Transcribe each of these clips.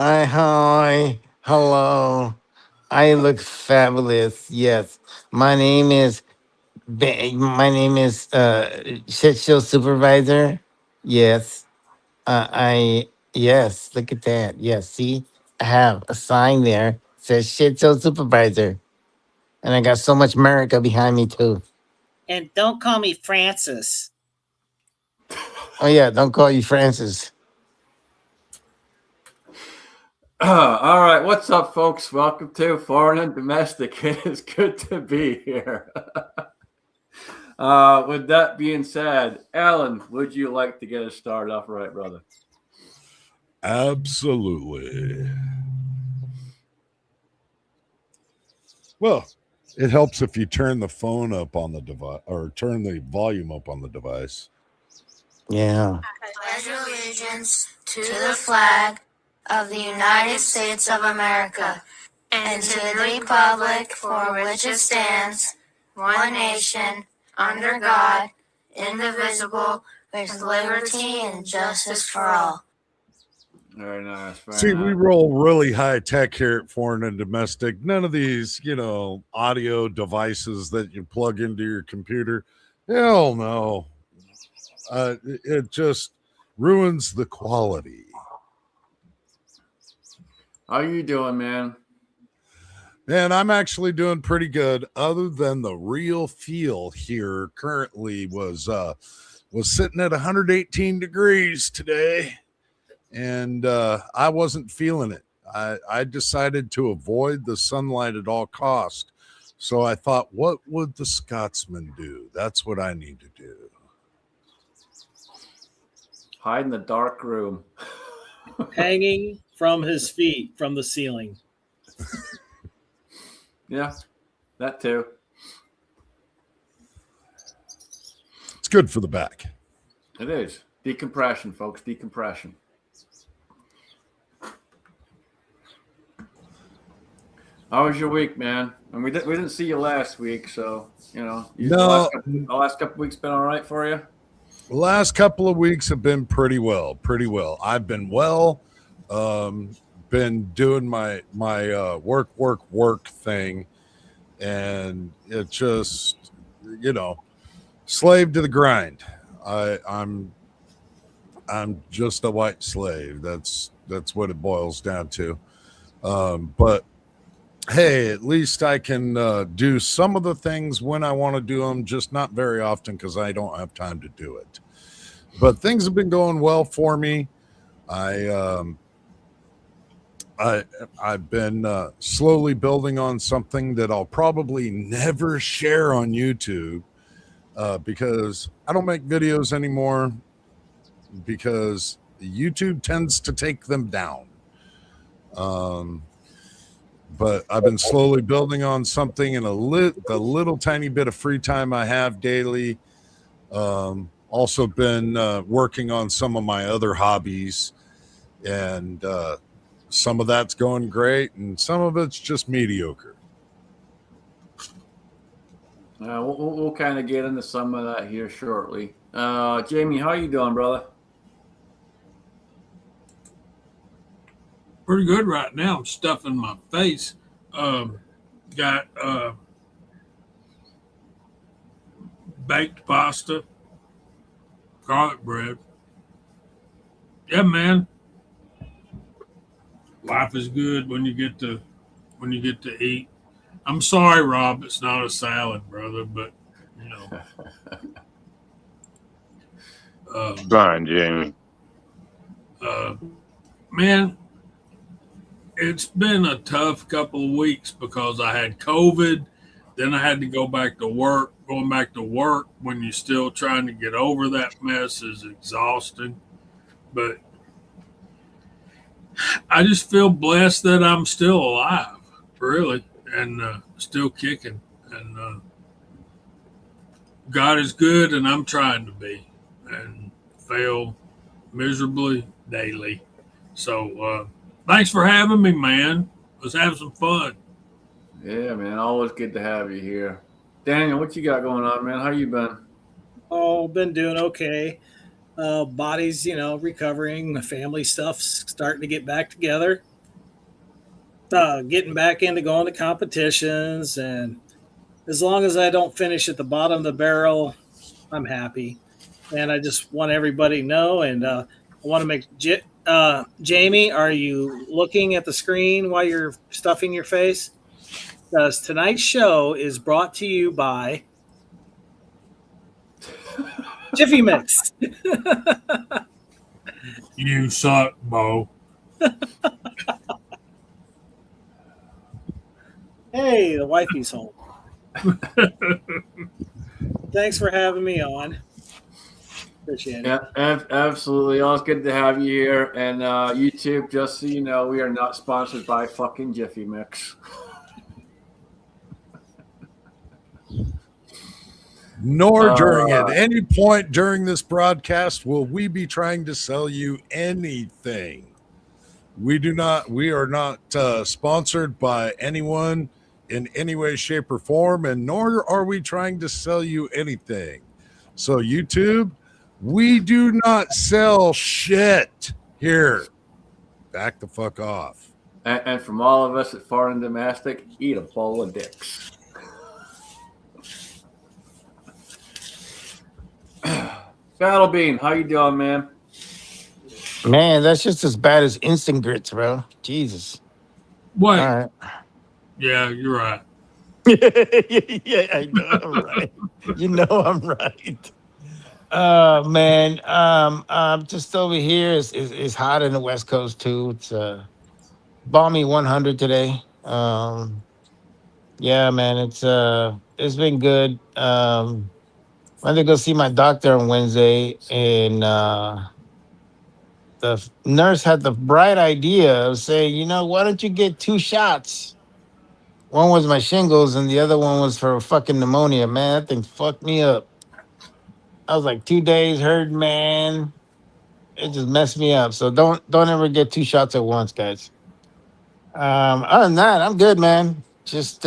Hi, hello. I look fabulous. Yes, my name is shit show supervisor. Yes, I yes. Look at that. Yes, see, I have a sign there says shit show supervisor, and I got so much America behind me too. And don't call me Francis. Oh yeah, don't call you Francis. All right, what's up, folks? Welcome to Foreign and Domestic. It is good to be here. With that being said, Alan, would you like to get us started off right, brother? Absolutely. Well, it helps if you turn the phone up on the device or turn the volume up on the device. Yeah. I pledge allegiance to the flag of the United States of America and to the republic for which it stands, one nation, under God, indivisible, with liberty and justice for all. Very nice. See, we nice. roll really high tech here at Foreign and Domestic. None of these, audio devices that you plug into your computer. Hell no. It just ruins the quality. How you doing, man? Man, I'm actually doing pretty good. Other than the real feel here currently was sitting at 118 degrees today, and I wasn't feeling it. I decided to avoid the sunlight at all cost. So I thought, what would the Scotsman do? That's what I need to do. Hide in the dark room. Hanging from his feet from the ceiling. Yeah, that too. It's good for the back. It is. Decompression, folks. Decompression. How was your week, man? And we didn't see you last week, so No. the last couple weeks been all right for you. The last couple of weeks have been pretty well. I've been well. Been doing my work thing, and it just slave to the grind. I'm just a white slave. That's what it boils down to. But hey, at least I can do some of the things when I want to do them, just not very often because I don't have time to do it. But things have been going well for me. I've been slowly building on something that I'll probably never share on YouTube because I don't make videos anymore because YouTube tends to take them down. But I've been slowly building on something in the little tiny bit of free time I have daily. Also been working on some of my other hobbies, and some of that's going great, and some of it's just mediocre. We'll kind of get into some of that here shortly. Jamie, how you doing, brother? Pretty good right now. I'm stuffing my face. Got baked pasta, garlic bread. Yeah, man. Life is good when you get to eat. I'm sorry, Rob. It's not a salad, brother, but Fine, Jamie. Man, it's been a tough couple of weeks because I had COVID. Then I had to go back to work. Going back to work when you're still trying to get over that mess is exhausting. But I just feel blessed that I'm still alive, really, and still kicking. And God is good, and I'm trying to be, and fail miserably daily. So thanks for having me, man. Let's have some fun. Yeah, man. Always good to have you here. Daniel, what you got going on, man? How you been? Oh, been doing okay. Body's, recovering. The family stuff's starting to get back together. getting back into going to competitions, and as long as I don't finish at the bottom of the barrel, I'm happy. And I just want everybody to know, and I want to make Jamie, are you looking at the screen while you're stuffing your face? Because tonight's show is brought to you by Jiffy Mix. You suck, Bo. Hey, the wifey's home. Thanks for having me on. Appreciate it. Yeah, absolutely. Always good to have you here. And YouTube, just so you know, we are not sponsored by fucking Jiffy Mix. Nor during at any point during this broadcast will we be trying to sell you anything. We are not sponsored by anyone in any way, shape, or form, and nor are we trying to sell you anything. So YouTube, we do not sell shit here. Back the fuck off. And from all of us at Foreign and Domestic, eat a bowl of dicks. Battle Bean, how you doing, man? Man, that's just as bad as instant grits, bro. Jesus. Wait. All right. Yeah, you're right. Yeah, I know I'm right. You know I'm right. Man, just over here is hot in the West Coast too. It's balmy 100 today. Yeah, man, it's been good. I had to go see my doctor on Wednesday, and the nurse had the bright idea of saying, why don't you get 2 shots? One was my shingles, and the other one was for fucking pneumonia. Man, that thing fucked me up. I was like 2 days hurt, man. It just messed me up. So don't ever get 2 shots at once, guys. Other than that, I'm good, man. Just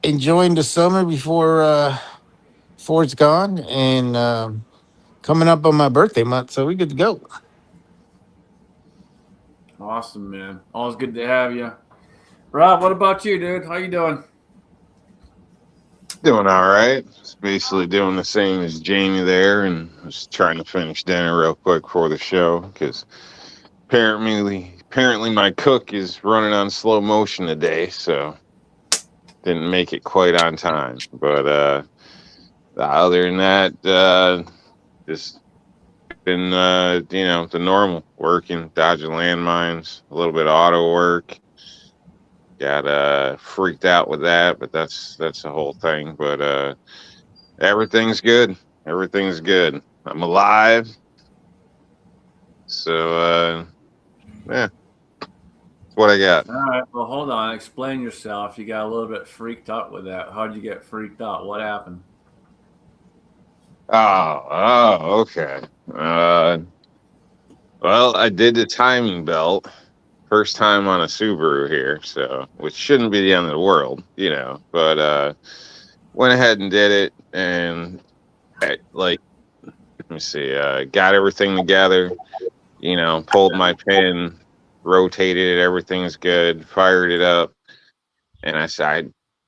enjoying the summer before it's gone, and coming up on my birthday month, so we good to go. Awesome, man. Always good to have you. Rob, what about you, dude? How you doing? Doing all right. Just basically doing the same as Jamie there, and just trying to finish dinner real quick before the show because apparently my cook is running on slow motion today, so didn't make it quite on time. But other than that, just been the normal working, dodging landmines, a little bit of auto work. Got freaked out with that, but that's the whole thing. But everything's good. Everything's good. I'm alive. So yeah, that's what I got. All right. Well, hold on. Explain yourself. You got a little bit freaked out with that. How'd you get freaked out? What happened? Oh, okay. Well, I did the timing belt. First time on a Subaru here, so which shouldn't be the end of the world, but went ahead and did it, and let me see, got everything together, pulled my pin, rotated it, everything's good, fired it up, and I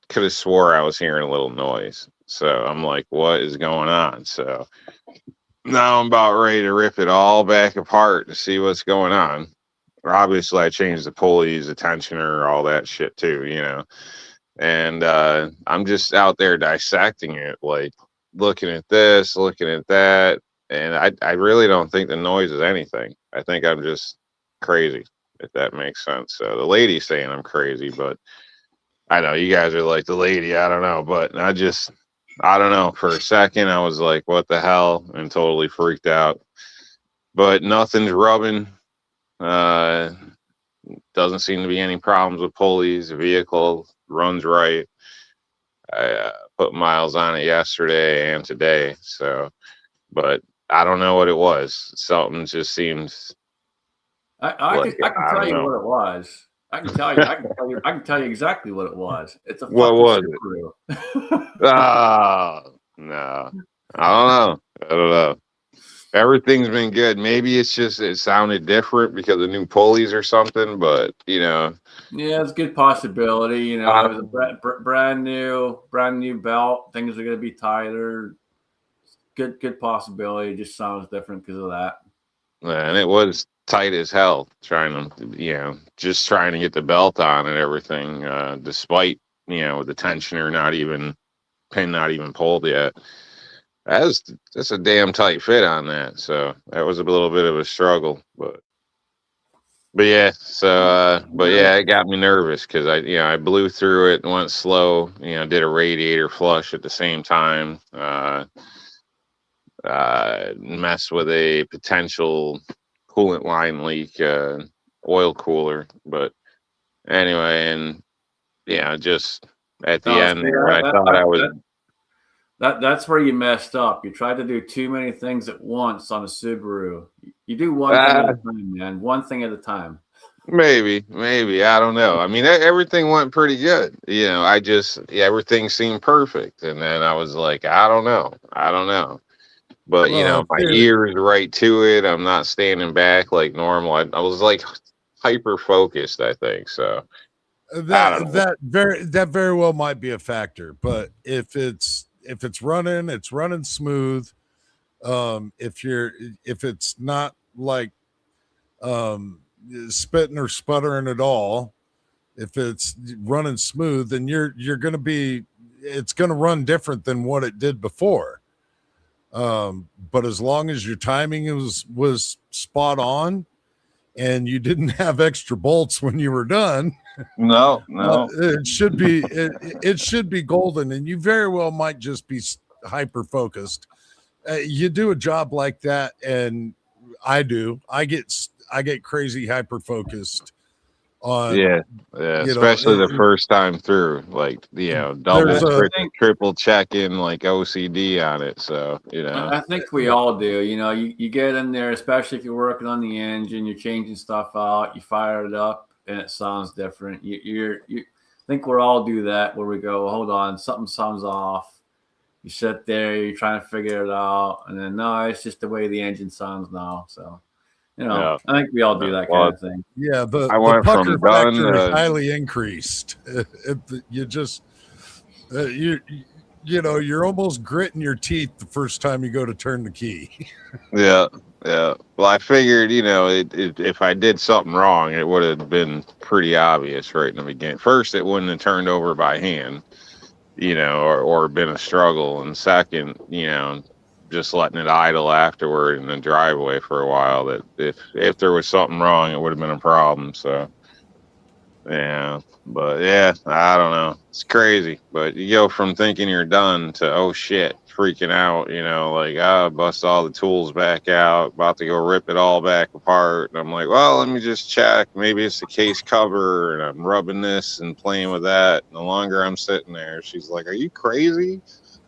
could have swore I was hearing a little noise, so I'm like, what is going on? So now I'm about ready to rip it all back apart to see what's going on. Obviously, I changed the pulleys, the tensioner, all that shit too, and I'm just out there dissecting it, like looking at this, looking at that, and I really don't think the noise is anything. I think I'm just crazy, if that makes sense. So the lady's saying I'm crazy, but I know you guys are like the lady, I don't know, but I don't know. For a second, I was like, what the hell, and totally freaked out, but nothing's rubbing. Doesn't seem to be any problems with pulleys. The vehicle runs right. I put miles on it yesterday and today. So, but I don't know what it was. Something just seems. I can tell you what it was. I can tell you. I can tell you exactly what it was. It's a what fucking was Subaru. it? Oh no, I don't know. everything's been good. Maybe it's just it sounded different because of new pulleys or something, but Yeah, it's a good possibility. It was a brand new belt. Things are going to be tighter. Good possibility. It just sounds different because of that. and it was tight as hell trying to, just trying to get the belt on and everything, despite, the tensioner pin not even pulled yet. That's a damn tight fit on that. So that was a little bit of a struggle, but yeah, but yeah, it got me nervous because I blew through it and went slow, did a radiator flush at the same time, messed with a potential coolant line leak, oil cooler. But anyway, and just at the No, end see, there, when I thought I was, that's where you messed up. You tried to do too many things at once on a Subaru. You do one thing at ah, a time, man. One thing at a time. maybe, I don't know. I mean, everything went pretty good. Everything seemed perfect, and then I was like, I don't know. But Well, my dude, ear is right to it. I'm not standing back like normal. I was like hyper focused, I think. So I don't know. that very well might be a factor, but if it's running, it's running smooth. If it's not like spitting or sputtering at all, if it's running smooth, then you're going to be, it's going to run different than what it did before. But as long as your timing was spot on and you didn't have extra bolts when you were done, No. it should be golden, and you very well might just be hyper focused. You do a job like that, and I get crazy hyper focused on, Yeah. Especially the first time through, like double, there's a triple checking, like OCD on it. So I think we all do. You get in there, especially if you're working on the engine, you're changing stuff out, you fire it up, and it sounds different. You think we all do that where we go, hold on, something sounds off. You sit there, you're trying to figure it out, and then no, it's just the way the engine sounds now. So, yeah. I think we all do that kind of thing. yeah, the I went pucker from done factor is to highly increased. You just you're almost gritting your teeth the first time you go to turn the key. yeah. Well, I figured, if I did something wrong, it would have been pretty obvious right in the beginning. First, it wouldn't have turned over by hand, or been a struggle. And second, just letting it idle afterward in the driveway for a while, that if there was something wrong, it would have been a problem. So, yeah, but yeah, I don't know. It's crazy, but you go from thinking you're done to, oh shit, freaking out, like, bust all the tools back out, about to go rip it all back apart. And I'm like, well, let me just check. Maybe it's the case cover. And I'm rubbing this and playing with that. And the longer I'm sitting there, she's like, are you crazy?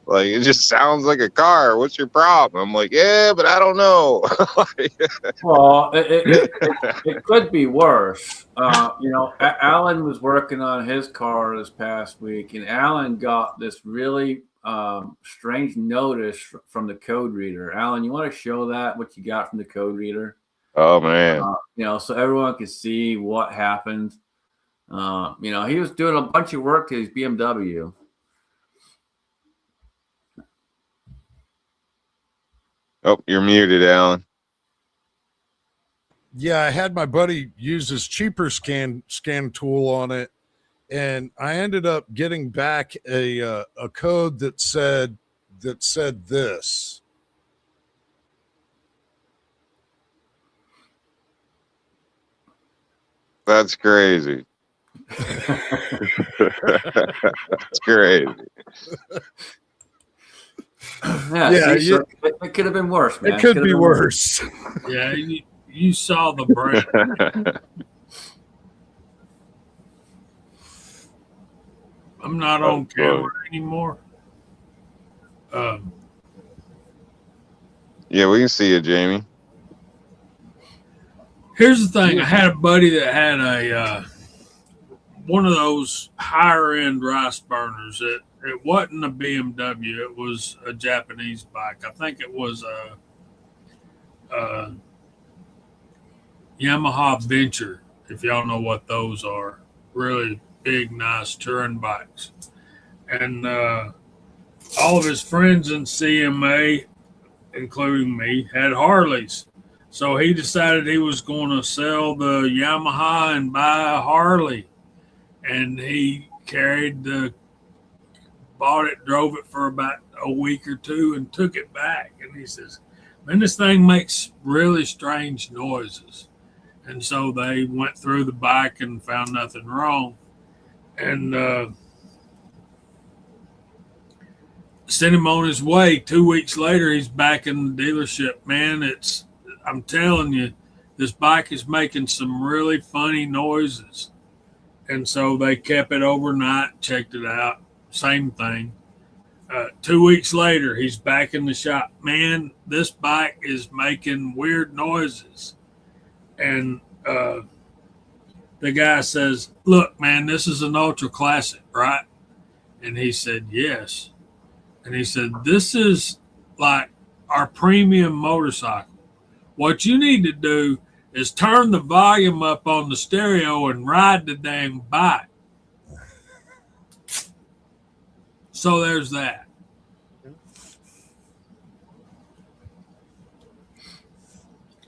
Like, it just sounds like a car. What's your problem? I'm like, yeah, but I don't know. Well, it could be worse. Alan was working on his car this past week, and Alan got this really strange notice from the code reader. Alan, you want to show that what you got from the code reader? Oh man. So everyone can see what happened. He was doing a bunch of work to his BMW. Oh, you're muted, Alan. Yeah, I had my buddy use his cheaper scan tool on it, and I ended up getting back a code that said this. That's crazy. That's crazy. Yeah, so it could have been worse, man. It could be worse. Yeah, you saw the brand. I'm not on camera anymore. Yeah, we can see you, Jamie. Here's the thing. I had a buddy that had a one of those higher end rice burners. It wasn't a BMW. It was a Japanese bike. I think it was uh, Yamaha Venture, if y'all know what those are. Really big, nice touring bikes. And all of his friends in CMA, including me, had Harleys. So he decided he was going to sell the Yamaha and buy a Harley. And he bought it, drove it for about a week or two, and took it back. And he says, man, this thing makes really strange noises. And so they went through the bike and found nothing wrong. And sent him on his way. 2 weeks later, he's back in the dealership. Man, I'm telling you, this bike is making some really funny noises. And so they kept it overnight, checked it out. Same thing. 2 weeks later, he's back in the shop. Man, this bike is making weird noises. And the guy says, look, man, this is an ultra classic, right? And he said, yes. And he said, this is like our premium motorcycle. What you need to do is turn the volume up on the stereo and ride the dang bike. So there's that.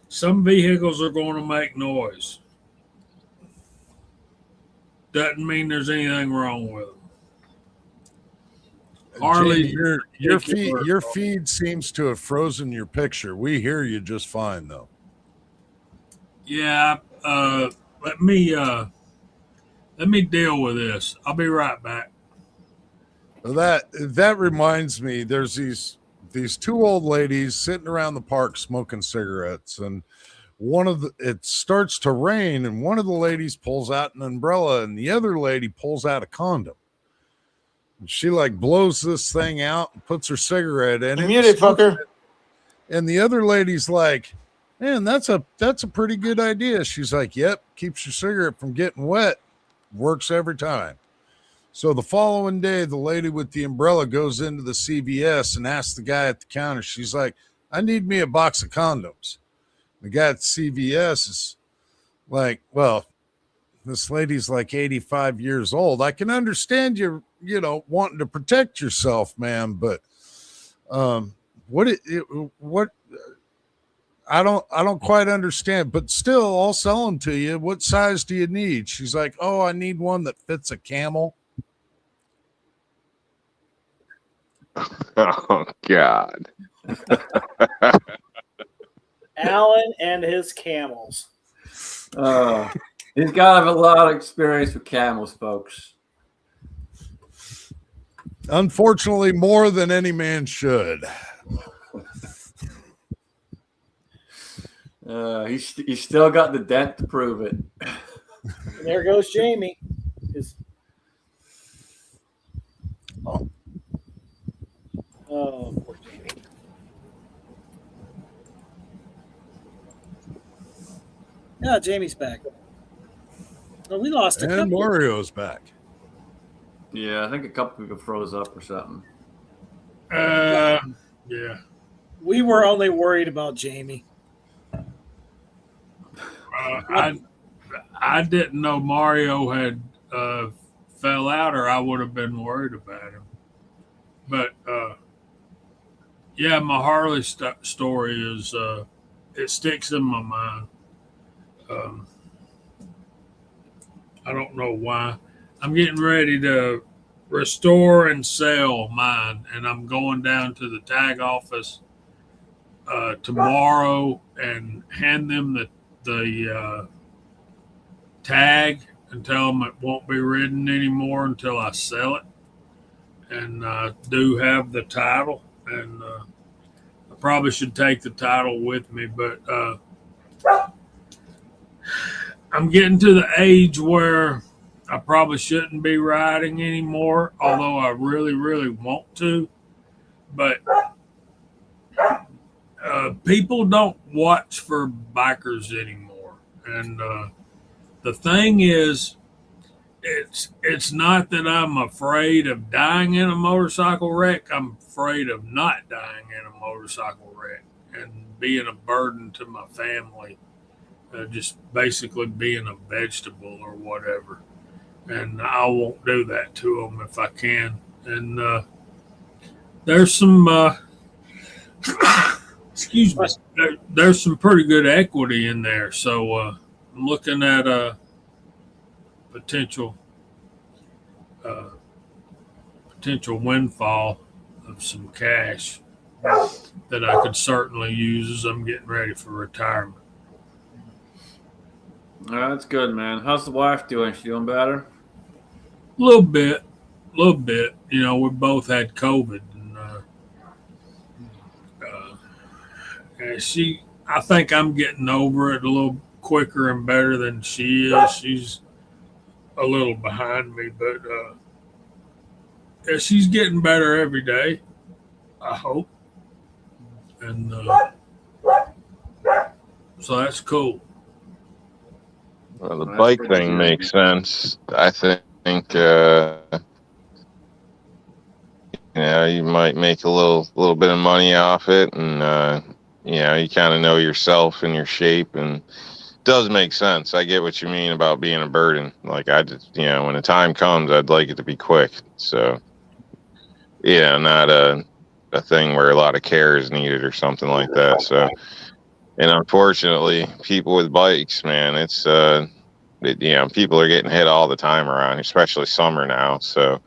Some vehicles are going to make noise. Doesn't mean there's anything wrong with them. Harley, Jamie, your feed seems to have frozen your picture. We hear you just fine, though. Yeah, let me deal with this. I'll be right back. That reminds me. There's these two old ladies sitting around the park smoking cigarettes, and it starts to rain, and one of the ladies pulls out an umbrella, and the other lady pulls out a condom. And she like blows this thing out and puts her cigarette in it. Mute it, fucker. And the other lady's like, man, that's a pretty good idea. She's like, yep, keeps your cigarette from getting wet. Works every time. So the following day, the lady with the umbrella goes into the CVS and asks the guy at the counter, she's like, I need me a box of condoms. The guy at CVS is like, well, this lady's like 85 years old. I can understand you wanting to protect yourself, man, but what I don't quite understand, but still I'll sell them to you. What size do you need? She's like, oh, I need one that fits a camel. Oh God. Allen and his camels. He's got to have a lot of experience with camels, folks. Unfortunately, more than any man should. He's still got the dent to prove it. And there goes Jamie. Oh, poor Jamie. Yeah, Jamie's back. No, we lost a couple. And Mario's back. Yeah, I think a couple people froze up or something. Yeah. We were only worried about Jamie. I didn't know Mario had fell out, or I would have been worried about him. But yeah, my Harley story is it sticks in my mind. I don't know why. I'm getting ready to restore and sell mine, and I'm going down to the tag office tomorrow and hand them the tag and tell them it won't be ridden anymore until I sell it. And I do have the title, and I probably should take the title with me, but I'm getting to the age where I probably shouldn't be riding anymore, although I really, really want to. But people don't watch for bikers anymore. And the thing is, it's not that I'm afraid of dying in a motorcycle wreck. I'm afraid of not dying in a motorcycle wreck. and being a burden to my family, just basically being a vegetable or whatever. And I won't do that to them if I can. And there's some, excuse me, there's some pretty good equity in there. So I'm looking at a potential uh, potential windfall of some cash that I could certainly use as I'm getting ready for retirement. That's good, man. How's the wife doing? She doing better? A little bit. You know, we both had COVID, and I think I'm getting over it a little quicker and better than she is. She's a little behind me, but yeah, she's getting better every day, I hope. And so that's cool. Well, the That's bike pretty thing good. makes sense. I think you might make a little bit of money off it, and you kind of know yourself and your shape, and it does make sense. I get what you mean about being a burden. Like I just, when the time comes, I'd like it to be quick. So yeah, not a thing where a lot of care is needed or something like that. So, and unfortunately, people with bikes, man, it's people are getting hit all the time around, especially summer now. So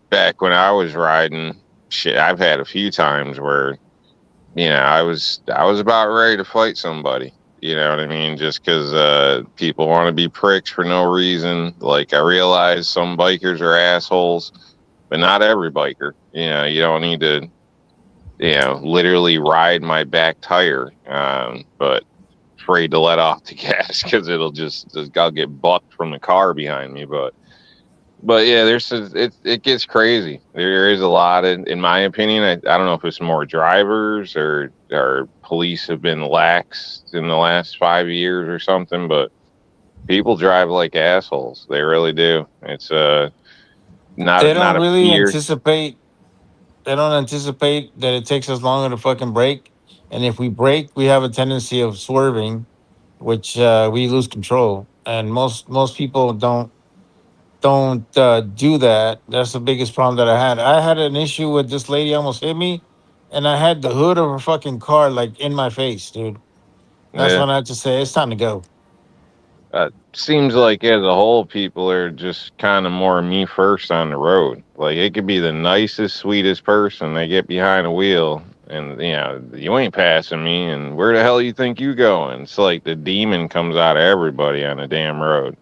back when I was riding, shit, I've had a few times where I was about ready to fight somebody. You know what I mean? Just because people want to be pricks for no reason. Like I realize some bikers are assholes, but not every biker. You don't need to literally ride my back tire, but afraid to let off the gas because I'll get bucked from the car behind me. But yeah, it gets crazy. There is a lot, in my opinion. I don't know if it's more drivers or police have been lax in the last 5 years or something, but people drive like assholes. They really do. It's They not don't a really fear. anticipate. They don't anticipate that it takes us longer to fucking brake, and if we brake, we have a tendency of swerving, which we lose control. And most people don't do that. That's the biggest problem that I had. I had an issue with this lady almost hit me, and I had the hood of her fucking car like in my face, dude. That's Yeah. when I had to say it's time to go. Seems like as a whole, people are just kind of more me first on the road. Like it could be the nicest, sweetest person. They get behind a wheel, and you ain't passing me. And where the hell you think you going? It's like the demon comes out of everybody on the damn road.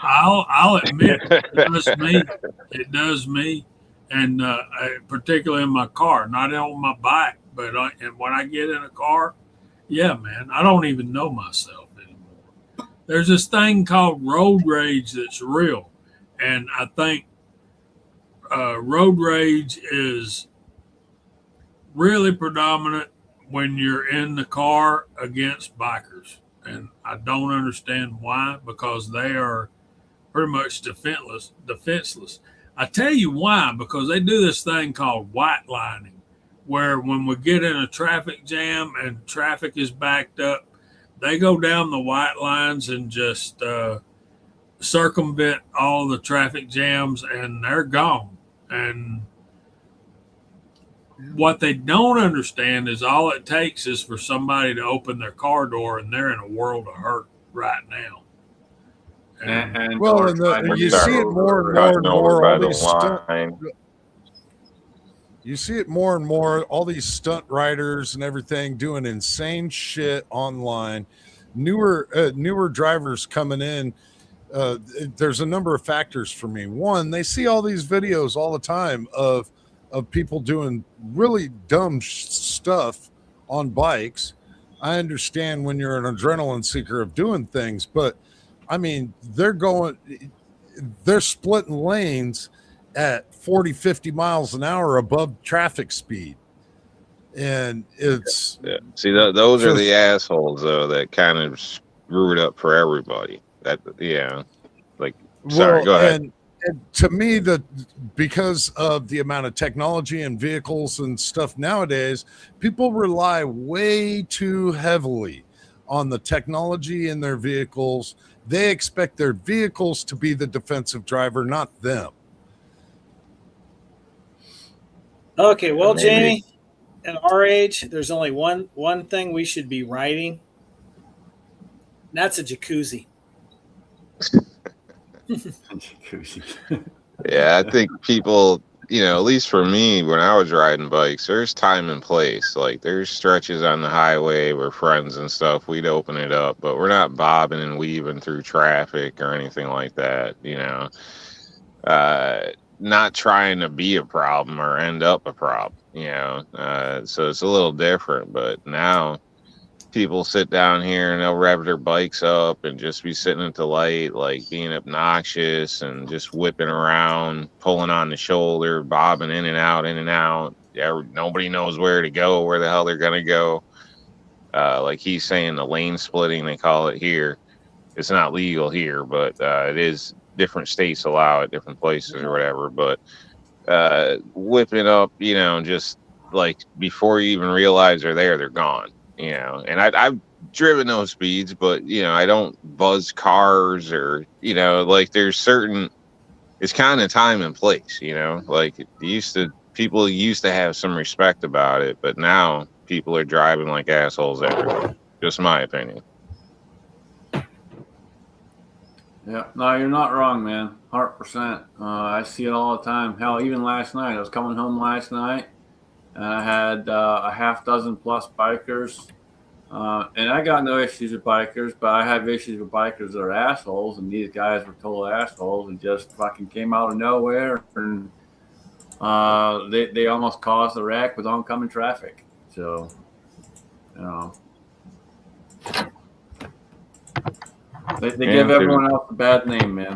I'll admit it does me. It does me, and particularly in my car, not on my bike, but and when I get in a car, yeah, man, I don't even know myself anymore. There's this thing called road rage that's real, and I think road rage is really predominant when you're in the car against bikers, and I don't understand why, because they are pretty much defenseless. I tell you why, because they do this thing called white lining, where when we get in a traffic jam and traffic is backed up, they go down the white lines and just circumvent all the traffic jams, and they're gone. And what they don't understand is all it takes is for somebody to open their car door, and they're in a world of hurt right now. And Well, or and driving you down see it the more and road. more Cutting and over more. by All the these stunt, line. you see it more and more. All these stunt riders and everything doing insane shit online. Newer drivers coming in. There's a number of factors for me. One, they see all these videos all the time of people doing really dumb stuff on bikes. I understand when you're an adrenaline seeker of doing things, but I mean, they're splitting lanes at 40, 50 miles an hour above traffic speed. And it's Yeah. See, those are the just, assholes though that kind of screw it up for everybody. Like, sorry, well, go ahead. to me, because of the amount of technology and vehicles and stuff nowadays, people rely way too heavily on the technology in their vehicles. They expect their vehicles to be the defensive driver, not them. Okay, well, Maybe. Jamie, at our age, there's only one thing we should be riding. And that's a jacuzzi. Yeah, I think people, at least for me, when I was riding bikes, there's time and place. Like there's stretches on the highway where friends and stuff, we'd open it up, but we're not bobbing and weaving through traffic or anything like that, not trying to be a problem or end up a problem, so it's a little different. But now people sit down here and they'll rev their bikes up and just be sitting at the light, like being obnoxious and just whipping around, pulling on the shoulder, bobbing in and out, in and out. Yeah, nobody knows where to go, where the hell they're gonna go. Like he's saying, the lane splitting, they call it here. It's not legal here, but it is. Different states allow it, different places or whatever. But whipping up, just like before you even realize they're there, they're gone. And I've driven those speeds, but I don't buzz cars or like there's certain. It's kind of time and place, like people used to have some respect about it, but now people are driving like assholes everywhere. Just my opinion. Yeah, no, you're not wrong, man. 100%. I see it all the time. Hell, even last night, I was coming home last night, and I had a half dozen plus bikers. And I got no issues with bikers, but I have issues with bikers that are assholes, and these guys were total assholes and just fucking came out of nowhere, and they almost caused a wreck with oncoming traffic. So, They give everyone else a bad name, man.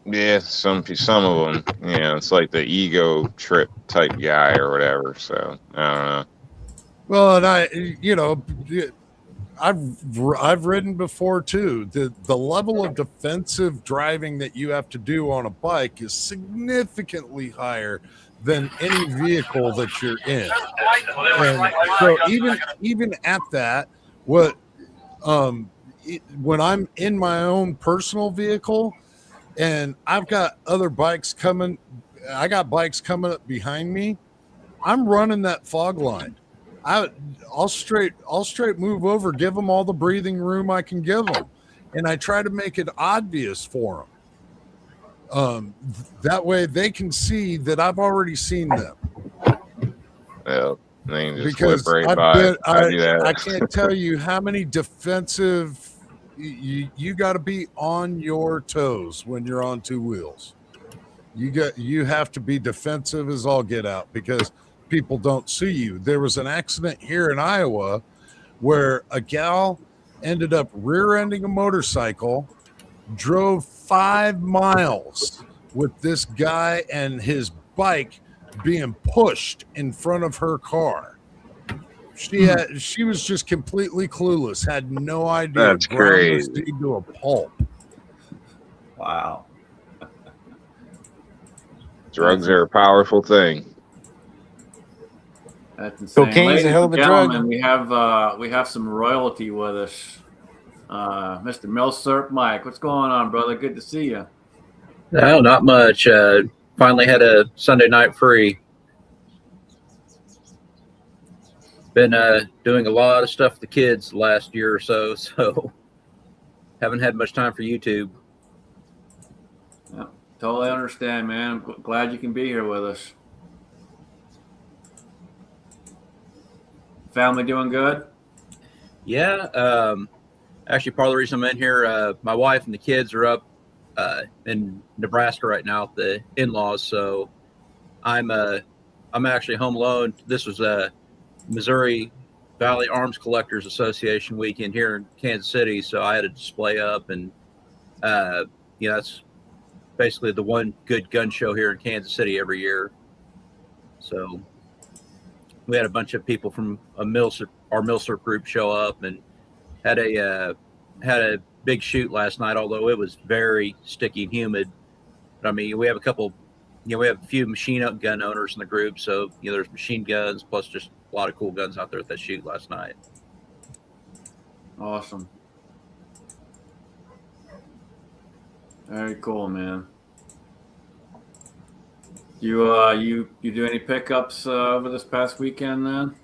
Yeah, some of them. It's like the ego trip type guy or whatever. So I don't know. Well, and I've ridden before too. The level of defensive driving that you have to do on a bike is significantly higher than any vehicle that you're in. And so even at that, when I'm in my own personal vehicle and I've got other bikes coming, I got bikes coming up behind me, I'm running that fog line. I'll straight move over, give them all the breathing room I can give them, and I try to make it obvious for them. That way they can see that I've already seen them. Yeah, they can just Because flip right by. I can't tell you how many defensive. You got to be on your toes when you're on two wheels. You have to be defensive as all get out because people don't see you. There was an accident here in Iowa where a gal ended up rear-ending a motorcycle, drove 5 miles with this guy and his bike being pushed in front of her car. She was just completely clueless, had no idea. That's crazy. This dude to a pulp. Wow. Drugs are a powerful thing. That's insane. Cocaine's Ladies a hell and of a drug. gentlemen, we have some royalty with us. Mr. Millsap Mike, what's going on, brother? Good to see you. No, not much. Finally had a Sunday night free. Been doing a lot of stuff with the kids the last year or so, so haven't had much time for YouTube. Yeah, totally understand, man. I'm glad you can be here with us. Family doing good? Yeah. Actually, part of the reason I'm in here, my wife and the kids are up in Nebraska right now at the in-laws, so I'm actually home alone. This was Missouri Valley Arms Collectors Association weekend here in Kansas City, so I had a display up, and that's basically the one good gun show here in Kansas City every year. So we had a bunch of people from our Millsap group show up and had a big shoot last night, although it was very sticky and humid. But I mean, we have a couple. We have a few machine gun owners in the group, so there's machine guns plus just a lot of cool guns out there that shoot last night. Awesome. Very cool, man. You do any pickups over this past weekend then?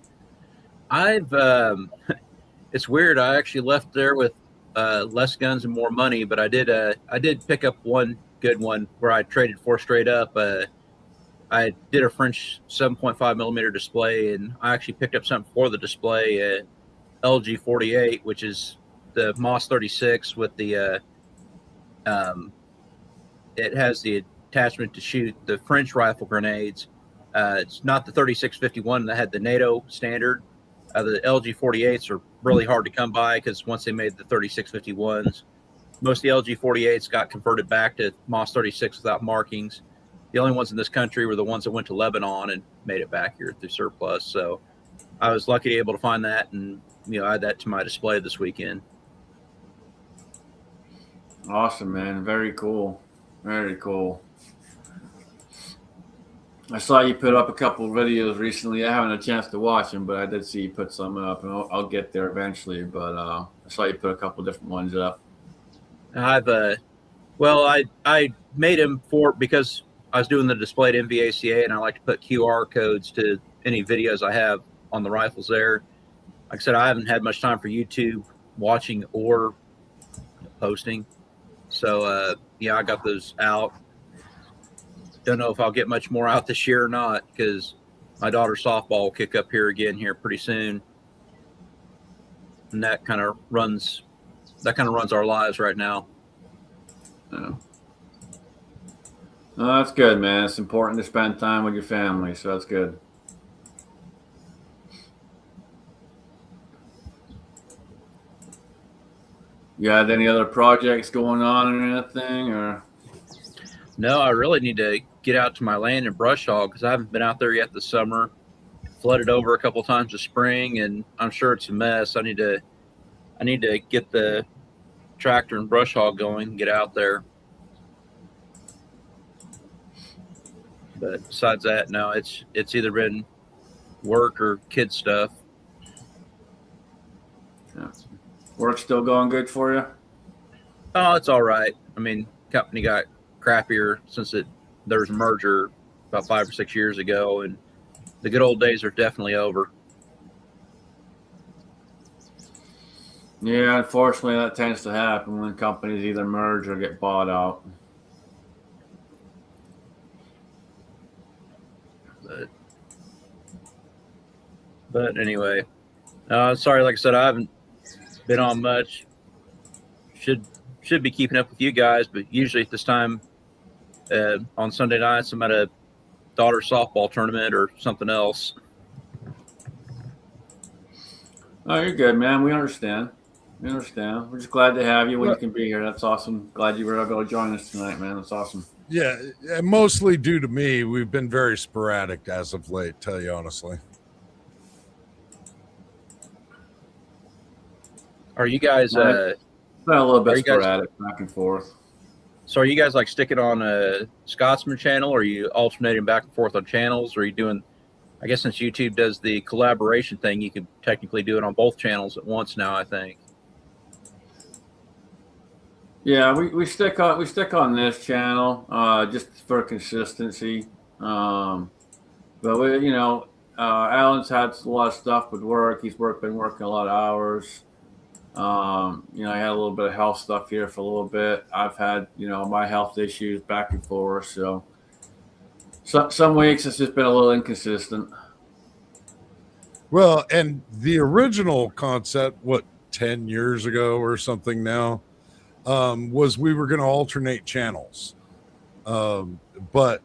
I've it's weird. I actually left there with less guns and more money, but I did pick up one good one where I traded 4 straight up. I did a French 7.5 millimeter display, and I actually picked up something for the display, LG 48, which is the Moss 36 with the it has the attachment to shoot the French rifle grenades. It's not the 3651 that had the NATO standard. The LG 48s are really hard to come by because once they made the 3651s, most of the LG 48s got converted back to Moss 36 without markings. The only ones in this country were the ones that went to Lebanon and made it back here through surplus. So I was lucky to be able to find that and add that to my display this weekend. Awesome, man. Very cool. Very cool. I saw you put up a couple of videos recently. I haven't had a chance to watch them, but I did see you put some up, and I'll get there eventually. But I saw you put a couple different ones up. I've I made them because I was doing the display at NVACA, and I like to put QR codes to any videos I have on the rifles there. Like I said, I haven't had much time for YouTube watching or posting. So, I got those out. Don't know if I'll get much more out this year or not because my daughter's softball will kick up here again here pretty soon. And that kind of runs our lives right now. Yeah. Oh, that's good, man. It's important to spend time with your family, so that's good. You had any other projects going on or anything, or? No, I really need to get out to my land and brush hog because I haven't been out there yet this summer. Flooded over a couple times this spring, and I'm sure it's a mess. I need to get the tractor and brush hog going and get out there. But besides that, no, it's either been work or kid stuff. Yeah. Work still going good for you? Oh, it's all right. I mean, company got crappier since there was a merger about 5 or 6 years ago, and the good old days are definitely over. Yeah, unfortunately, that tends to happen when companies either merge or get bought out. But anyway, sorry, like I said, I haven't been on much. Should be keeping up with you guys, but usually at this time on Sunday nights, I'm at a daughter softball tournament or something else. Oh, you're good, man. We understand. We're just glad to have you when you can be here. That's awesome. Glad you were able to join us tonight, man. That's awesome. Yeah, mostly due to me. We've been very sporadic as of late, tell you honestly. Are you guys been a little bit sporadic back and forth. So are you guys like sticking on a Scotsman channel, or are you alternating back and forth on channels? Or are you doing, I guess since YouTube does the collaboration thing, you could technically do it on both channels at once now, I think. Yeah, we stick on this channel just for consistency. But we, Alan's had a lot of stuff with work. He's been working a lot of hours. I had a little bit of health stuff here for a little bit. I've had, my health issues back and forth. So some weeks it's just been a little inconsistent. Well, and the original concept, 10 years ago or something now, was we were going to alternate channels. But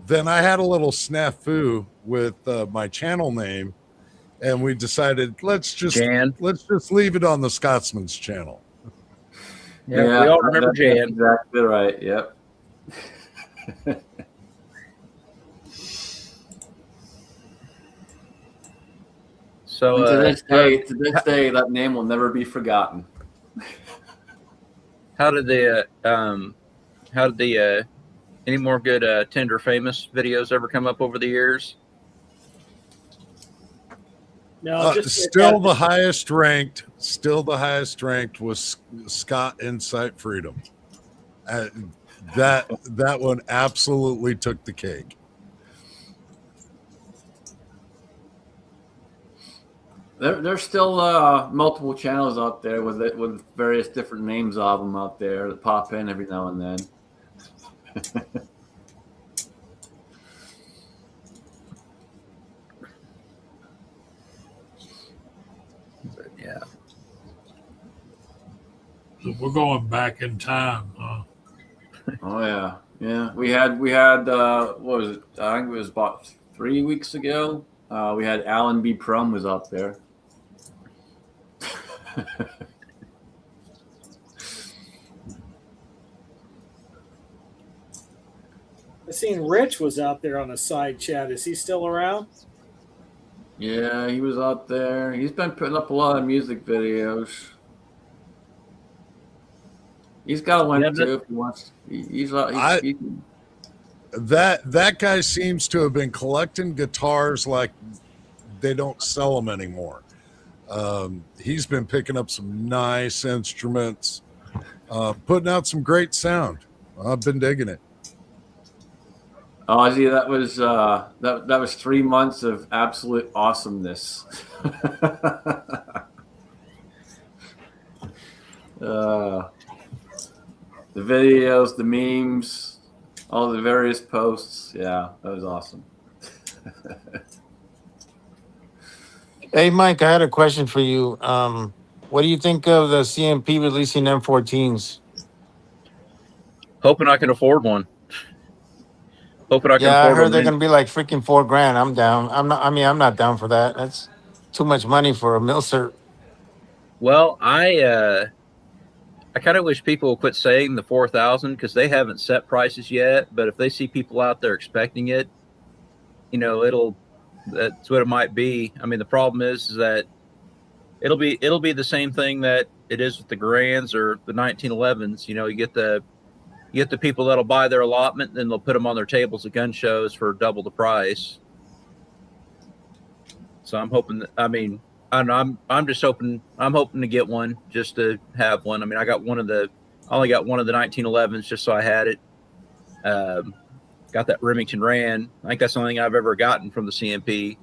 then I had a little snafu with my channel name, and we decided let's just leave it on the Scotsman's channel. Yeah, we all remember Jan. Exactly right. Yep. So to this day, that name will never be forgotten. How did the Any more good Tinder famous videos ever come up over the years? No, just still the highest ranked was Scott Insight Freedom. That one absolutely took the cake. There's still multiple channels out there with various different names of them out there that pop in every now and then. Yeah. So we're going back in time, huh? Oh yeah, yeah. We had what was it? I think it was about 3 weeks ago. We had AllenBePro was up there. I seen Rich was out there on a side chat. Is he still around? Yeah, he was out there. He's been putting up a lot of music videos. He's got a link too if he wants. That guy seems to have been collecting guitars like they don't sell them anymore. He's been picking up some nice instruments, putting out some great sound. I've been digging it. Oh, see, that was 3 months of absolute awesomeness. The videos, the memes, all the various posts. Yeah, that was awesome. Hey, Mike, I had a question for you. What do you think of the CMP releasing M14s? Hoping I can afford one. Hoping I can Yeah, I afford heard one. they're gonna be like freaking $4,000. I'm down. I'm not. I mean, I'm not down for that. That's too much money for a mill cert. Well, I kind of wish people would quit saying the 4,000 because they haven't set prices yet. But if they see people out there expecting it, that's what it might be. I mean, the problem is that it'll be the same thing that it is with the Grands or the 1911s. You get the people that'll buy their allotment, and then they'll put them on their tables at gun shows for double the price. So I'm hoping that, I'm just hoping to get one just to have one. I mean, I only got one of the 1911s just so I had it. Got that Remington Rand. I think that's the only thing I've ever gotten from the CMP.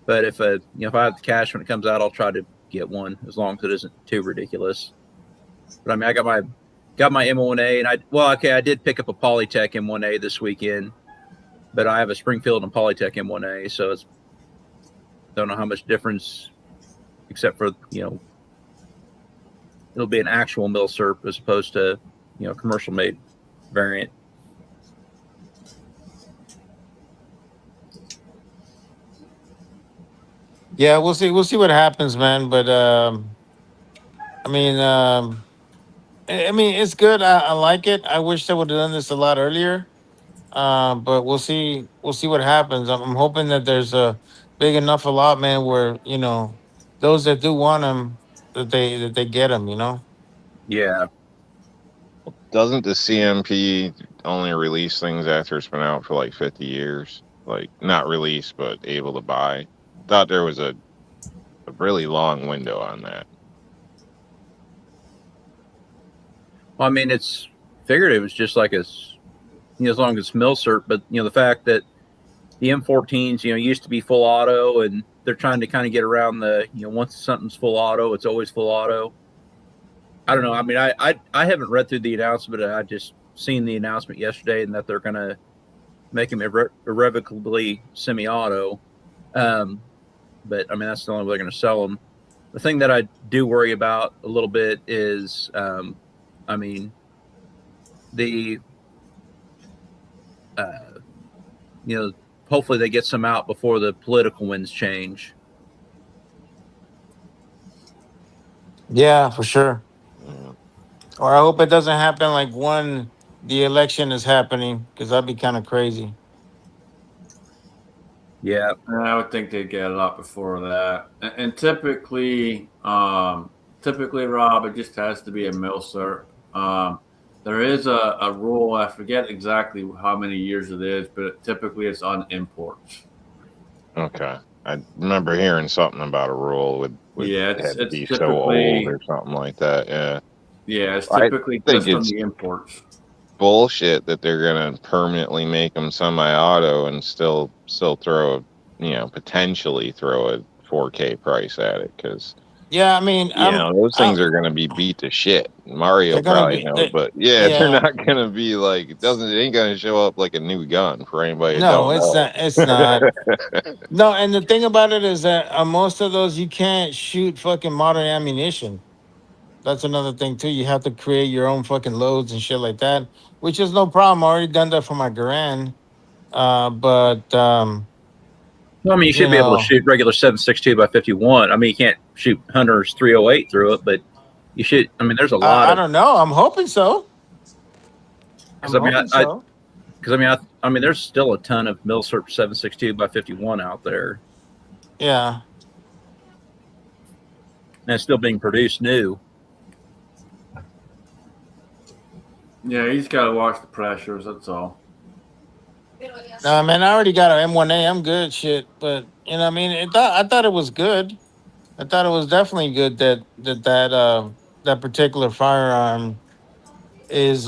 But if I have the cash when it comes out, I'll try to get one as long as it isn't too ridiculous. But I mean, I got my M1A, and I did pick up a Polytech M1A this weekend, but I have a Springfield and Polytech M1A, so don't know how much difference, except for it'll be an actual mill serp as opposed to commercial made variant. Yeah, we'll see. We'll see what happens, man. But I mean, it's good. I like it. I wish they would have done this a lot earlier. But we'll see. We'll see what happens. I'm hoping that there's a big enough allotment where those that do want them that they get them. Yeah. Doesn't the CMP only release things after it's been out for like 50 years? Like, not release, but able to buy? Thought there was a really long window on that. Well, I mean, it's figured it was just like as long as it's mill cert, but the fact that the M14s, used to be full auto, and they're trying to kind of get around the, once something's full auto, it's always full auto. I don't know. I mean, I haven't read through the announcement, but I just seen the announcement yesterday, and that they're going to make them irrevocably semi-auto. But I mean, that's the only way they're going to sell them. The thing that I do worry about a little bit is, hopefully they get some out before the political winds change. Yeah, for sure. Or I hope it doesn't happen like when the election is happening, because that'd be kind of crazy. Yeah, I would think they'd get it out before that. And typically, Rob, it just has to be a mill cert. There is a rule. I forget exactly how many years it is, but typically it's on imports. Okay. I remember hearing something about a rule with Yeah, it had to it's be so old typically or something like that. Yeah. it's I typically think just from it's the imports. bullshit that they're gonna permanently make them semi-auto and still throw potentially throw a 4K price at it because Yeah, I mean, those I'm things are gonna be beat to shit. Mario they're gonna probably be knows, they, but yeah, they're yeah. not gonna be like it ain't gonna show up like a new gun for anybody that No, don't it's know. not. It's not. No, and the thing about it is that most of those you can't shoot fucking modern ammunition. That's another thing too. You have to create your own fucking loads and shit like that, which is no problem. I already done that for my Garand. But Well, I mean, you you should be able to know, shoot regular 7.62 by 51. I mean, you can't shoot Hunter's 308 through it, but you should. I mean, there's a lot I of don't know. I'm hoping so. because I'm I mean, hoping so. I mean, there's still a ton of Milsurp 7.62 by 51 out there, Yeah. and it's still being produced new. Yeah, you just gotta watch the pressures. That's all. No, man, I already got an M1A. I'm good, shit. But you know, what I mean, I thought it was good. I thought it was definitely good that particular firearm is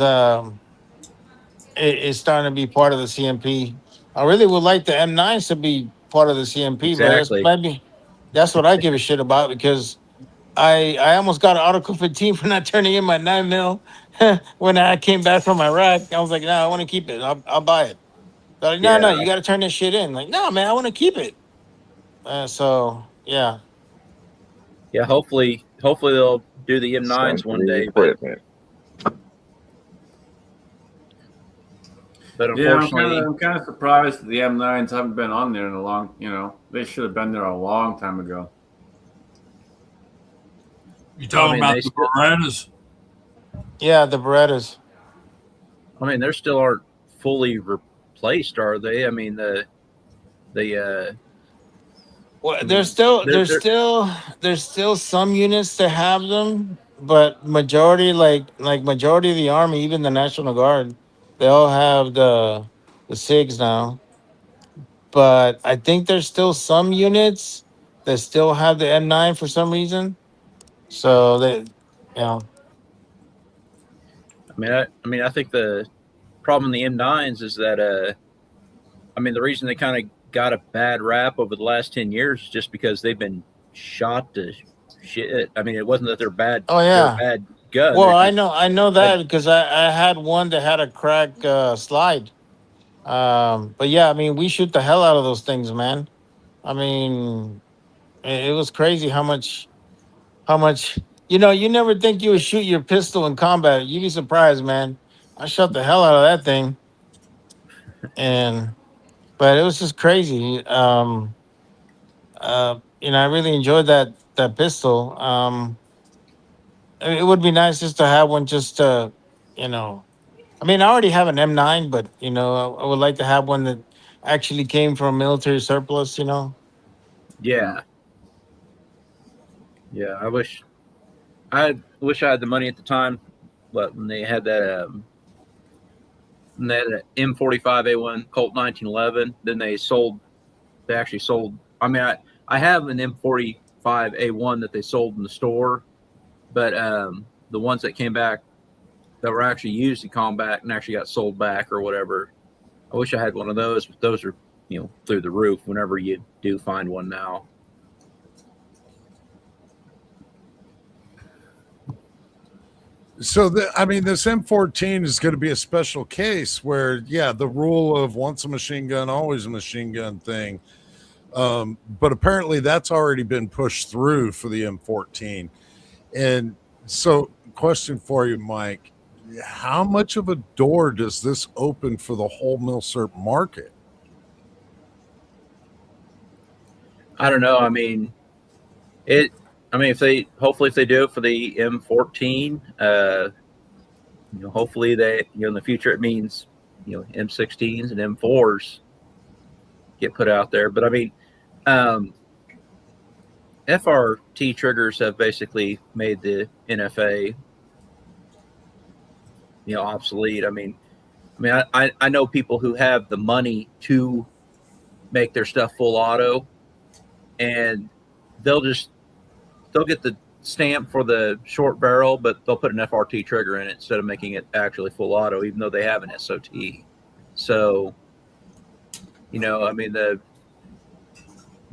is starting to be part of the CMP. I really would like the M9s to be part of the CMP, but that's Exactly. maybe that's what I give a shit about because I almost got an Article 15 for not turning in my 9 mil when I came back from Iraq. I was like, nah, I want to keep it. I'll buy it. They're like, no, Yeah, no, you got to turn this shit in. Like, no, man, I want to keep it. So yeah, yeah. Hopefully they'll do the M9s Send for one the day, but equipment. Yeah, unfortunately, I'm kind of surprised that the M9s haven't been on there in a long. They should have been there a long time ago. You I talking mean, about the Berettas? yeah, the Berettas. they still aren't fully replaced, are they? I mean, the Well, I mean, they're there's still some units that have them, but majority majority of the army, even the National Guard, they all have the SIGs now. But I think there's still some units that still have the M9 for some reason. So you know, I think the problem in the M9s is that the reason they kind of got a bad rap over the last 10 years is just because they've been shot to shit. I mean, it wasn't that oh they're a yeah. bad gun. Well, They're just I know that that because I had one that had a crack slide. But yeah, I mean, we shoot the hell out of those things, man. I mean, it was crazy how much you never think you would shoot your pistol in combat. You'd be surprised, man. I shot the hell out of that thing, and but it was just crazy. I really enjoyed that pistol. It would be nice just to have one, just to, you know. I mean, I already have an M9, but I would like to have one that actually came from military surplus. yeah, yeah. I wish I had the money at the time, but when they had that M45A1 Colt 1911, then they actually sold. I mean, I have an M45A1 that they sold in the store, but the ones that came back that were actually used in combat and actually got sold back or whatever. I wish I had one of those, but those are through the roof whenever you do find one now. So this M14 is going to be a special case where, yeah, the rule of once a machine gun, always a machine gun thing. But apparently that's already been pushed through for the M14. And so, question for you, Mike: how much of a door does this open for the whole milsurp market? I don't know. I mean, if they do it for the M14, hopefully they in the future it means M16s and M4s get put out there. But I mean, FRT triggers have basically made the NFA obsolete. I know people who have the money to make their stuff full auto, and they'll get the stamp for the short barrel, but they'll put an FRT trigger in it instead of making it actually full auto, even though they have an SOT. So, the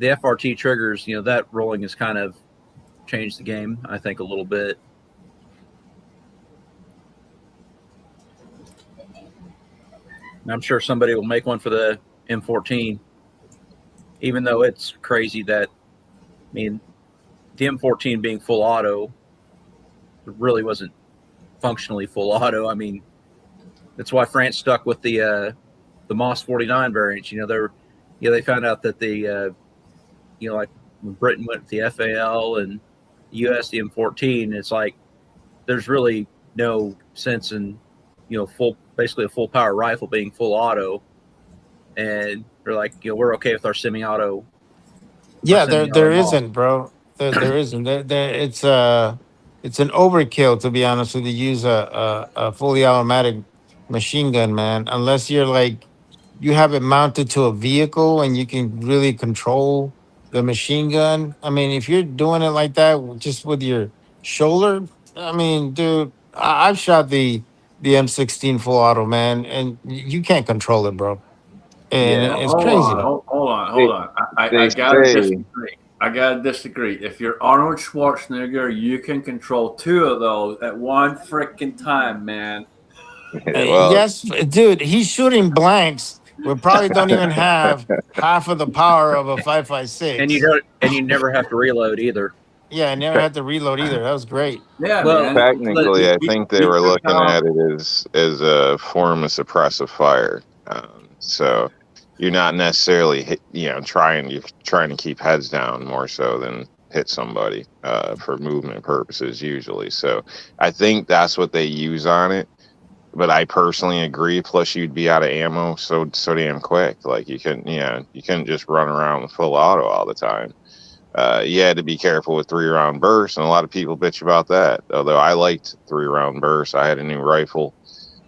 FRT triggers, that rolling has kind of changed the game, I think, a little bit. And I'm sure somebody will make one for the M14, even though it's crazy that, the M14 being full auto really wasn't functionally full auto. That's why France stuck with the Moss 49 variants. They found out that like when Britain went with the FAL and US the M14, it's like there's really no sense in basically a full power rifle being full auto, and they're like, we're okay with our semi-auto. Yeah, there isn't, bro. There isn't. It's an overkill, to be honest with you. Use a fully automatic machine gun, man. Unless you're like you have it mounted to a vehicle and you can really control the machine gun. I mean, if you're doing it like that, just with your shoulder, I mean, dude, I've shot the M16 full auto, man, and you can't control it, bro. And Yeah. it's Hold on, crazy. They, hold on. I they gotta say, disagree. I gotta disagree. If you're Arnold Schwarzenegger, you can control two of those at one freaking time, man. well, Yes, dude, he's shooting blanks. We probably don't even have half of the power of a And you 5.56. don't, and you never have to reload either. Yeah, I never had to reload either. That was great. Yeah, Well, man. technically, I think they You were took looking out. at it as a form of suppressive fire. So you're not necessarily you're trying to keep heads down more so than hit somebody for movement purposes usually. So I think that's what they use on it. But I personally agree. Plus, you'd be out of ammo so damn quick. Like you couldn't just run around with full auto all the time. You had to be careful with 3-round bursts, and a lot of people bitch about that. Although I liked 3-round bursts, I had a new rifle,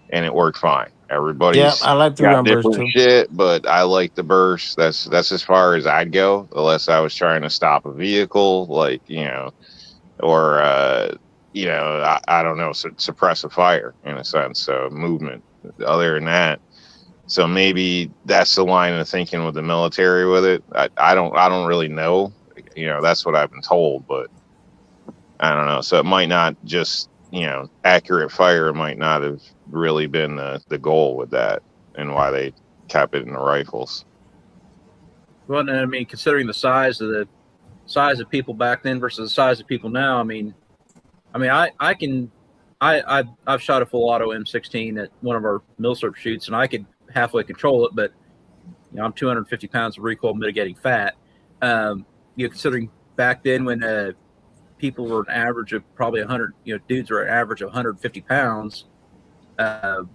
and it worked fine. Yeah, Everybody's I like three got round burst different too. shit, but I like the burst. That's as far as I'd go, unless I was trying to stop a vehicle, like or I don't know, suppress a fire in a sense. So movement. Other than that, so maybe that's the line of thinking with the military with it. I don't really know. That's what I've been told, but I don't know. So it might not just accurate fire might not have really been the goal with that, and why they kept it in the rifles. Well, considering the size of people back then versus the size of people now, I've shot a full auto M16 at one of our milsurp shoots, and I could halfway control it, but I'm 250 pounds of recoil mitigating fat. Considering back then when people were an average of probably 100, dudes were an average of 150 pounds, a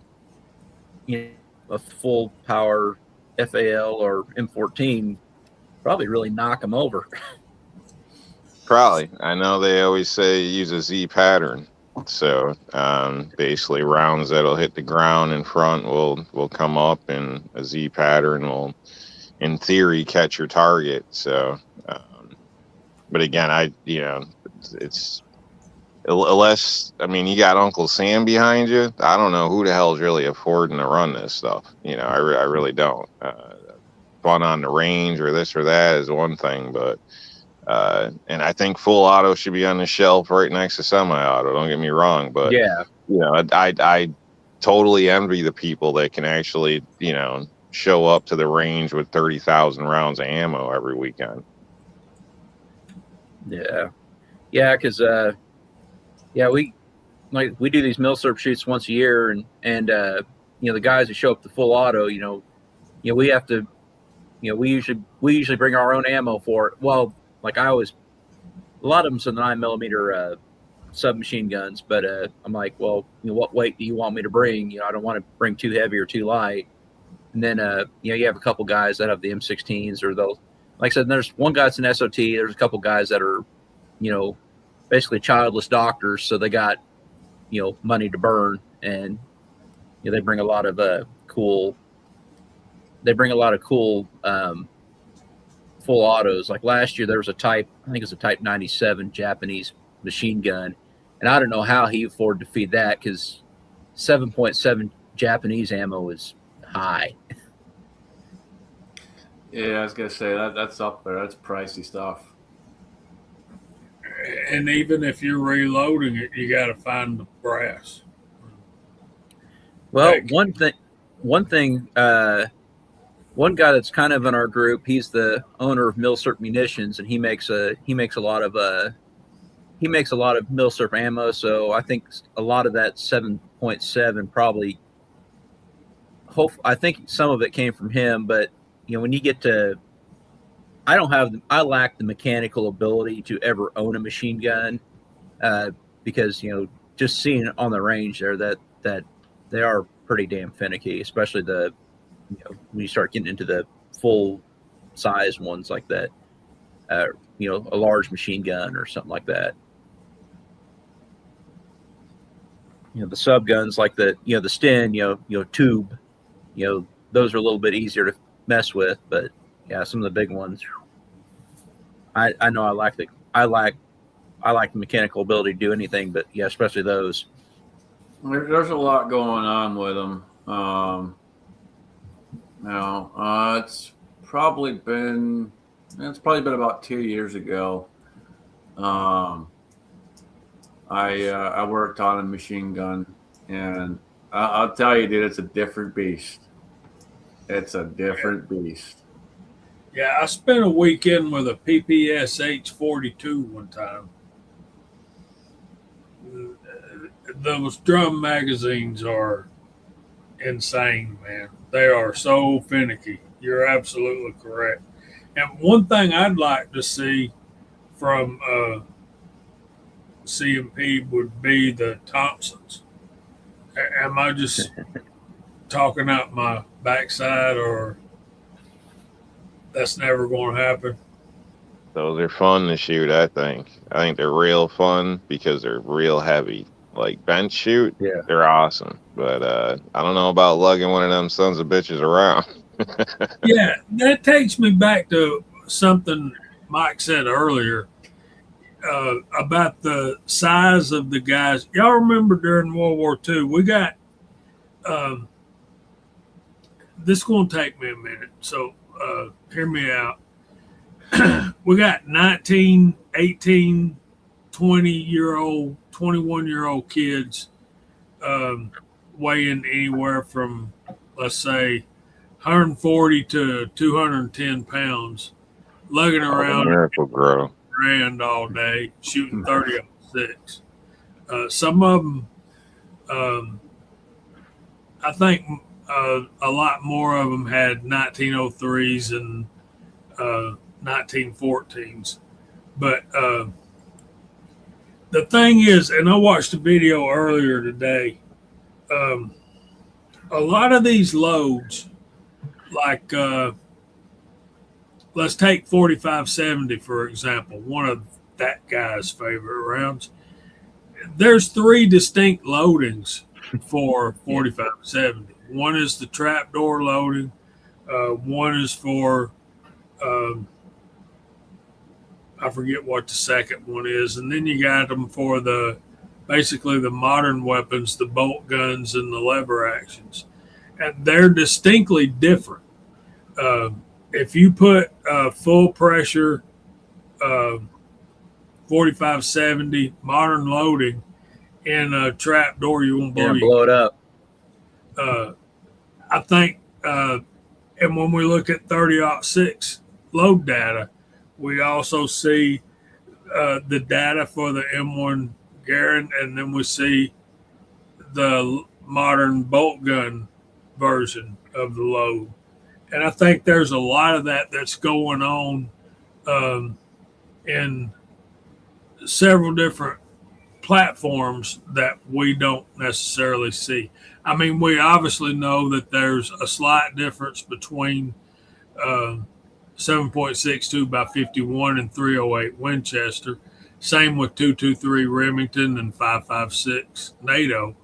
full power FAL or M14 probably really knock them over. Probably. I know they always say use a Z pattern. So basically, rounds that'll hit the ground in front will come up, and a Z pattern will, in theory, catch your target. So, but again, it's unless you got Uncle Sam behind you. I don't know who the hell's really affording to run this stuff. I really don't. Fun on the range or this or that is one thing, but. And I think full auto should be on the shelf right next to semi-auto. Don't get me wrong, but yeah, I totally envy the people that can actually show up to the range with 30,000 rounds of ammo every weekend. Yeah, because we do these milsurp shoots once a year, and the guys who show up to full auto, we have to, we usually bring our own ammo for it. Well, like a lot of them are 9mm submachine guns, but I'm like, well, what weight do you want me to bring? I don't want to bring too heavy or too light. And then you have a couple guys that have the M16s, or those. Like I said, there's one guy that's an SOT. There's a couple guys that are, basically childless doctors, so they got money to burn, and they bring a lot of cool. They bring a lot of cool full autos. Like last year, there was I think it was a Type 97 Japanese machine gun, and I don't know how he afforded to feed that because 7.7 Japanese ammo is high. Yeah, I was gonna say that's up there. That's pricey stuff. And even if you're reloading it, you got to find the brass. Well, one thing, one guy that's kind of in our group, he's the owner of Milsurp Munitions, and he makes a lot of Milsurp ammo. So I think a lot of that 7.7 probably, I think some of it came from him. But when you get to, I lack the mechanical ability to ever own a machine gun, because just seeing it on the range there that they are pretty damn finicky, especially when you start getting into the full size ones like that, a large machine gun or something like that. The sub guns like the Sten, tube, those are a little bit easier to mess with, but yeah, some of the big ones, I know I lack the mechanical ability to do anything, but yeah, especially those. There's a lot going on with them. It's probably been about 2 years ago. I worked on a machine gun, and I'll tell you, dude, it's a different beast. It's a different beast. Yeah, I spent a weekend with a PPS H-42 one time. Those drum magazines are insane, man. They are so finicky. You're absolutely correct. And one thing I'd like to see from CMP would be the Thompsons. Am I just talking out my backside, or that's never going to happen? Those are fun to shoot, I think. I think they're real fun because they're real heavy. Like bench shoot, yeah, they're awesome. But I don't know about lugging one of them sons of bitches around. Yeah, that takes me back to something Mike said earlier about the size of the guys. Y'all remember during World War II, we got, this is going to take me a minute, so hear me out. We got 19, 18, 20-year-old, 21-year-old kids weighing anywhere from, let's say, 140 to 210 pounds, lugging around Miracle Grow grand all day, shooting 30-06. Some of them, I think a lot more of them had 1903s and 1914s. But the thing is, and I watched a video earlier today, a lot of these loads, like let's take 4570 for example, one of that guy's favorite rounds. There's 3 distinct loadings for 4570. One is the trapdoor loading. One is for I forget what the second one is, and then you got them for basically the modern weapons, the bolt guns and the lever actions, and they're distinctly different. If you put full pressure 4570 modern loading in a trap door, you won't blow it up. I think, and when we look at 30-06 load data, we also see the data for the M1 Garand, and then we see the modern bolt gun version of the load. And I think there's a lot of that's going on in several different platforms that we don't necessarily see. I mean, we obviously know that there's a slight difference between 7.62 by 51 and 308 Winchester. Same with 223 Remington and 5.56 NATO.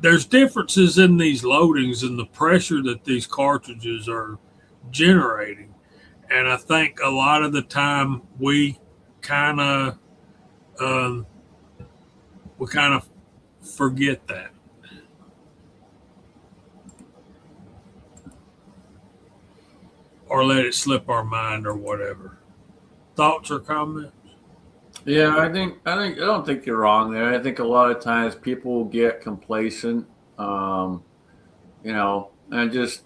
there's differences in these loadings and the pressure that these cartridges are generating. And I think a lot of the time kind of um, we kind of forget that. Or let it slip our mind or whatever. Thoughts or comments? Yeah, I don't think you're wrong there. I think a lot of times people get complacent, and just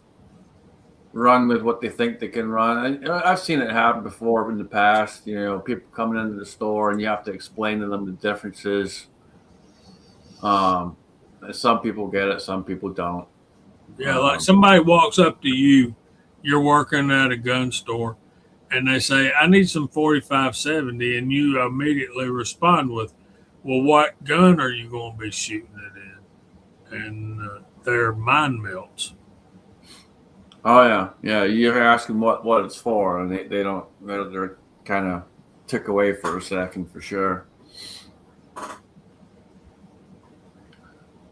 run with what they think they can run. And I've seen it happen before in the past. People coming into the store and you have to explain to them the differences. Some people get it, some people don't. Yeah, like somebody walks up to you, you're working at a gun store, and they say, I need some 4570, and you immediately respond with, well, what gun are you going to be shooting it in? And they're mind melts. Oh yeah. You're asking what it's for, and they don't. They're kind of took away for a second for sure.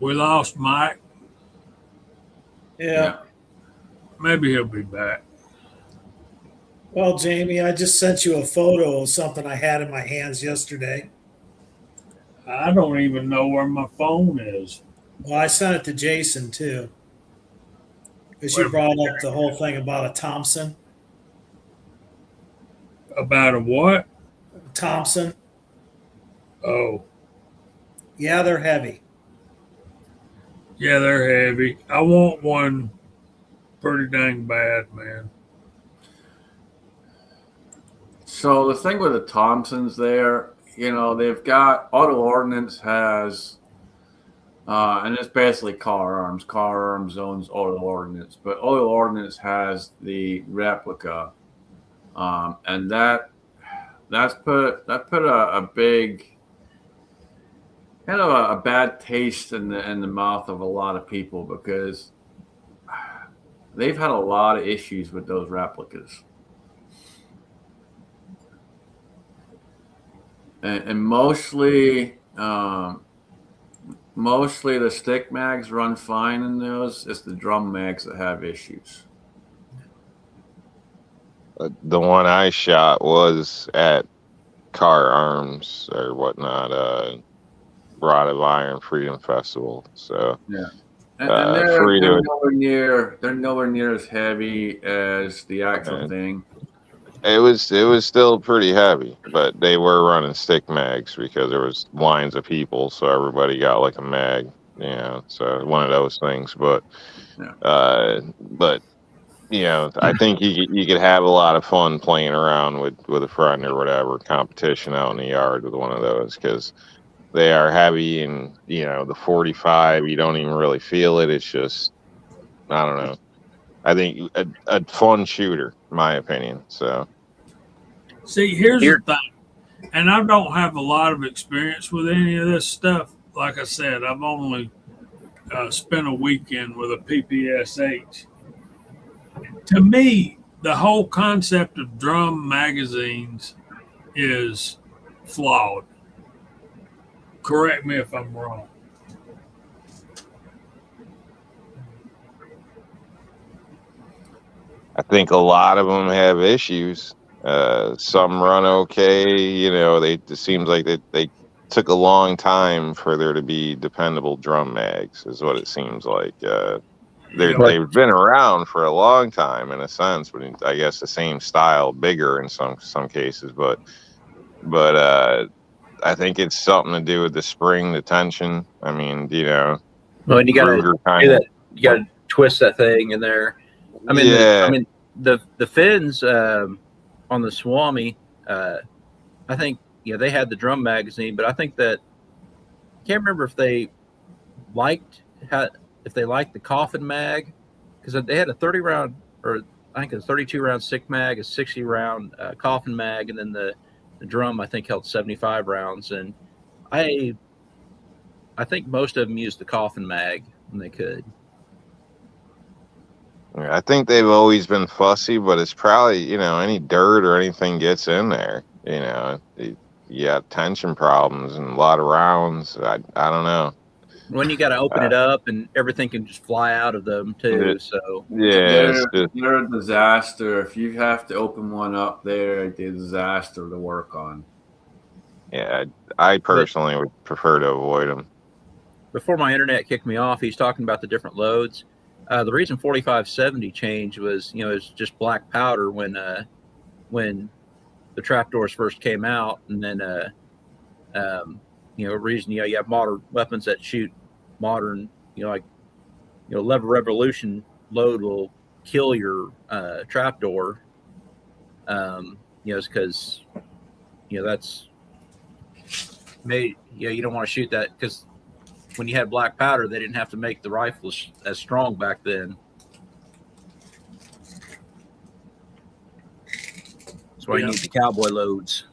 We lost Mike. Yeah. Maybe he'll be back. Well, Jamie, I just sent you a photo of something I had in my hands yesterday. I don't even know where my phone is. Well, I sent it to Jason too. Because you brought up the whole thing about a Thompson. About a what? Thompson. Oh. Yeah, they're heavy. Yeah, they're heavy. I want one pretty dang bad, man. So the thing with the Thompsons there, they've got Auto Ordnance has, and it's basically car arms. Car arms owns Auto Ordnance, but Auto Ordnance has the replica, and that's put a big kind of a bad taste in the mouth of a lot of people because they've had a lot of issues with those replicas. And mostly the stick mags run fine in those. It's the drum mags that have issues. The one I shot was at Car Arms or whatnot, Rod of Iron Freedom Festival. So yeah, and they're nowhere near as heavy as the actual thing. It was still pretty heavy, but they were running stick mags because there was lines of people, so everybody got like a mag, so one of those things. But I think you could have a lot of fun playing around with a friend or whatever, competition out in the yard with one of those because they are heavy, and the 45 you don't even really feel it. It's just, I don't know. I think a fun shooter, in my opinion. So, see, here's the thing, and I don't have a lot of experience with any of this stuff. Like I said, I've only spent a weekend with a PPSH. To me, the whole concept of drum magazines is flawed. Correct me if I'm wrong. I think a lot of them have issues. Some run okay. It seems like they took a long time for there to be dependable drum mags, is what it seems like. They've been around for a long time in a sense, but I guess the same style, bigger in some cases. But I think it's something to do with the spring, the tension. I mean, Well, and you got to do that. You got to twist that thing in there. I mean, the fins on the Swami, I think they had the drum magazine, but I think that I can't remember if they liked the coffin mag, because they had a 30 round, or I think a 32 round stick mag, a 60 round coffin mag, and then the drum I think held 75 rounds, and I think most of them used the coffin mag when they could. I think they've always been fussy, but it's probably, any dirt or anything gets in there, you got tension problems and a lot of rounds. I don't know. when you got to open it up and everything can just fly out of them too. So Yeah, it's just, they're a disaster. If you have to open one up, they're a disaster to work on. yeah. I but personally would prefer to avoid them. before my internet kicked me off, he's talking about the different loads. The reason 4570 changed was, it's just black powder when the trapdoors first came out, and then reason you have modern weapons that shoot modern, like lever revolution load will kill your trapdoor. It's because that's made. You don't want to shoot that because when you had black powder, they didn't have to make the rifles as strong back then. That's why you need the cowboy loads.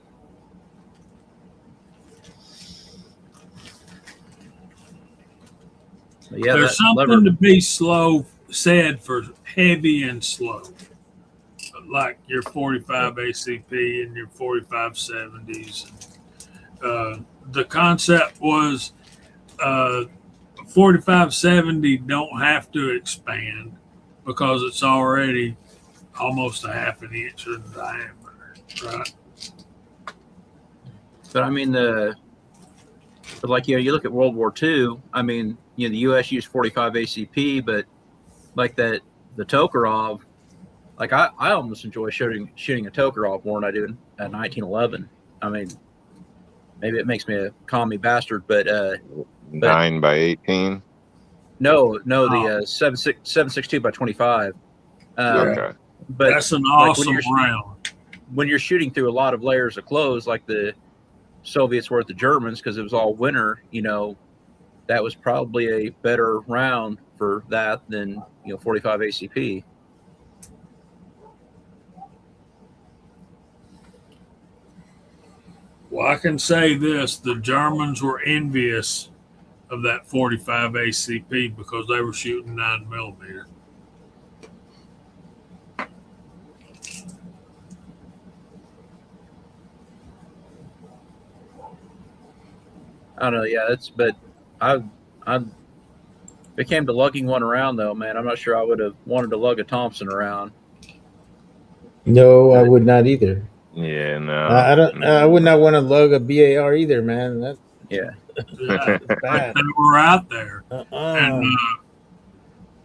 But yeah, there's something to be said for heavy and slow, like your 45 ACP and your 4570s. The concept was 4570 don't have to expand because it's already almost a half an inch in diameter, right? But I mean, like you look at World War II. I mean, the U.S. used 45 ACP, but like the Tokarov, like I almost enjoy shooting a Tokarov more than I do a 1911. I mean, maybe it makes me a commie bastard, but 9x18. No, the 7.62 by 25. Okay. But that's an awesome round. When you're shooting through a lot of layers of clothes, like the Soviets were at the Germans, because it was all winter, that was probably a better round for that than 45 ACP. Well, I can say this: the Germans were envious of that 45 ACP because they were shooting 9mm. I don't know. Yeah, but I if it came to lugging one around, though, man, I'm not sure I would have wanted to lug a Thompson around. No, I would not either. Yeah, no. I don't. I would not want to lug a BAR either, man. That's Yeah. But they were out there. And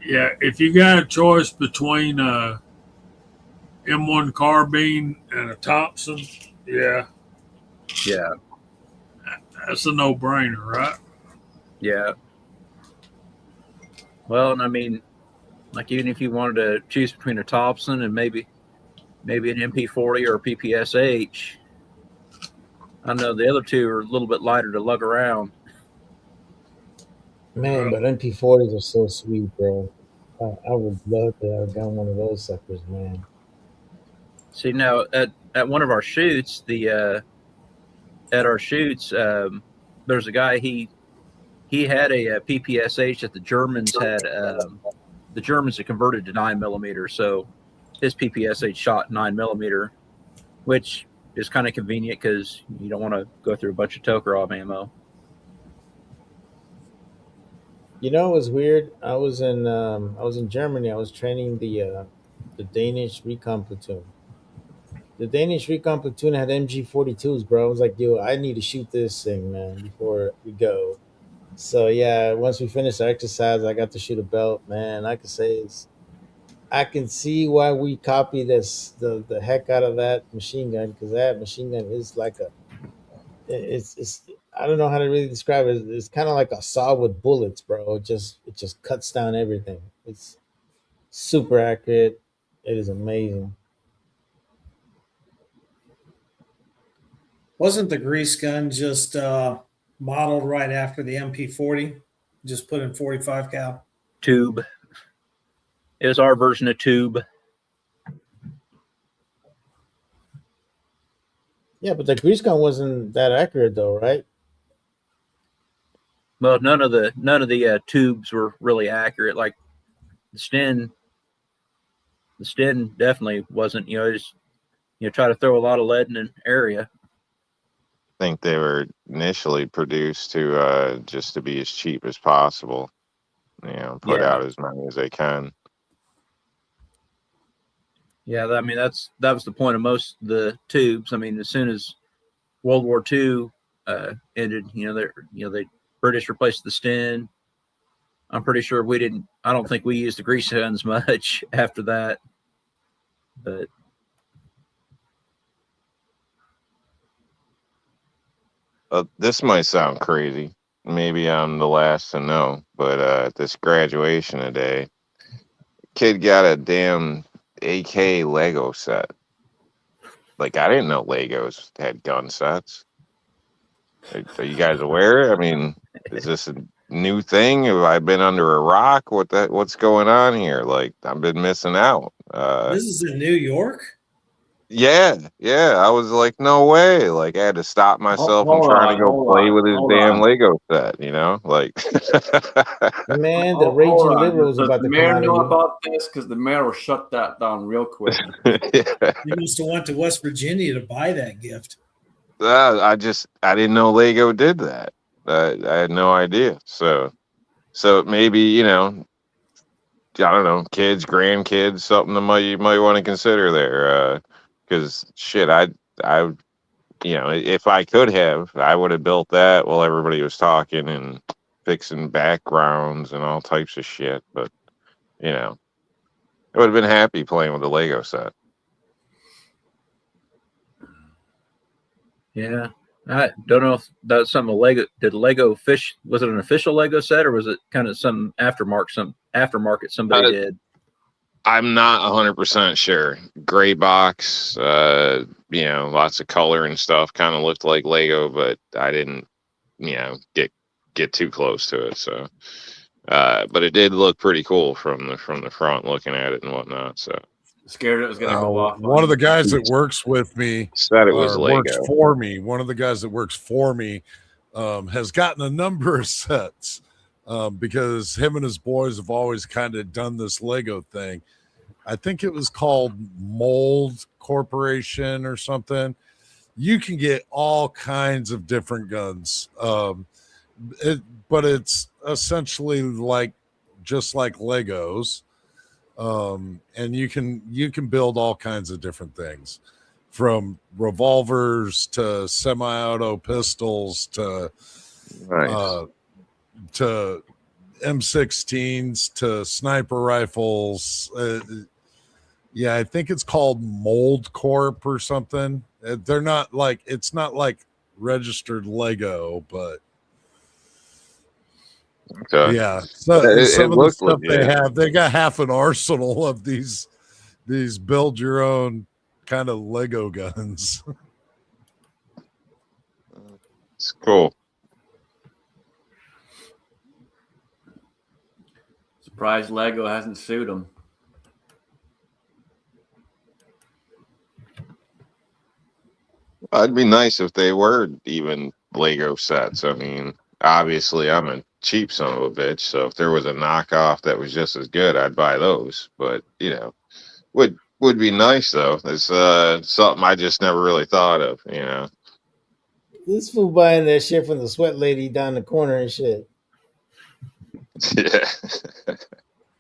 if you got a choice between M1 carbine and a Thompson, yeah, that's a no-brainer, right? Yeah. Well, and I mean, like even if you wanted to choose between a Thompson and maybe an MP40 or a PPSH, I know the other two are a little bit lighter to lug around. Man, but MP40s are so sweet, bro. I would love to have done one of those suckers, man. See, now at one of our shoots, there's a guy, he had a PPSH that the Germans had. The Germans had converted to 9mm, so his PPSH shot 9mm, which is kind of convenient because you don't want to go through a bunch of Tokarov ammo. It was weird. I was in Germany. I was training the Danish recon platoon. The Danish recon platoon had MG42s, bro. I was like, yo, I need to shoot this thing, man, before we go. So yeah, once we finished our exercise, I got to shoot a belt, man. I can see why we copy the heck out of that machine gun, because that machine gun is like it's I don't know how to really describe it. It's kind of like a saw with bullets, bro. It just cuts down everything. It's super accurate. It is amazing. Wasn't the grease gun just modeled right after the MP40? Just put in 45 cal? Tube. It was our version of tube. Yeah, but the grease gun wasn't that accurate though, right? Well, none of the tubes were really accurate. Like the Sten definitely wasn't. Just try to throw a lot of lead in an area. think they were initially produced to just to be as cheap as possible. Put Yeah. out as many as they can. Yeah, I mean that was the point of most of the tubes. I mean, as soon as World War II ended, the British replaced the Sten. I'm pretty sure we didn't. I don't think we used the grease guns much after that. But This might sound crazy. Maybe I'm the last to know, but at this graduation today, kid got a damn AK Lego set. Like, I didn't know Legos had gun sets. Are you guys aware? I mean, is this a new thing? Have I been under a rock? What's going on here? Like, I've been missing out. This is in New York. Yeah. I was like, no way. Like, I had to stop myself from trying to go play with his damn Lego set. Like. Man, the Hold raging on. liberals Does about the to come mayor out of know you. about this? Because the mayor will shut that down real quick. Yeah. You must have went to West Virginia to buy that gift. I didn't know Lego did that. I had no idea. So maybe I don't know, kids, grandkids, something that you might want to consider there. Because shit, I if I could have, I would have built that while everybody was talking and fixing backgrounds and all types of shit. But I would have been happy playing with the Lego set. yeah, I don't know if that's some Lego. Did Lego fish? Was it an official Lego set, or was it kind of some aftermarket somebody did? I'm not 100% sure. Gray box, lots of color and stuff. Kind of looked like Lego, but I didn't, get too close to it. So, but it did look pretty cool from the front, looking at it and whatnot. So, Scared it was going to go off. One of the guys that works with me said it was works Lego. for me. One of the guys that works for me has gotten a number of sets because him and his boys have always kind of done this Lego thing. I think it was called Mold Corporation or something. You can get all kinds of different guns, but it's essentially just like Legos. And you can build all kinds of different things, from revolvers to semi-auto pistols to M16s to sniper rifles. Yeah, I think it's called Mold Corp or something. They're not it's not like registered Lego, but Okay. yeah. So some of the stuff legit. they got half an arsenal of these build your own kind of Lego guns. It's cool. Surprised Lego hasn't sued them. It'd be nice if they were even Lego sets. I mean, obviously, I'm a cheap son of a bitch, so if there was a knockoff that was just as good, I'd buy those. But would be nice though. It's something I just never really thought of. This fool buying that shit from the sweat lady down the corner and shit. Yeah.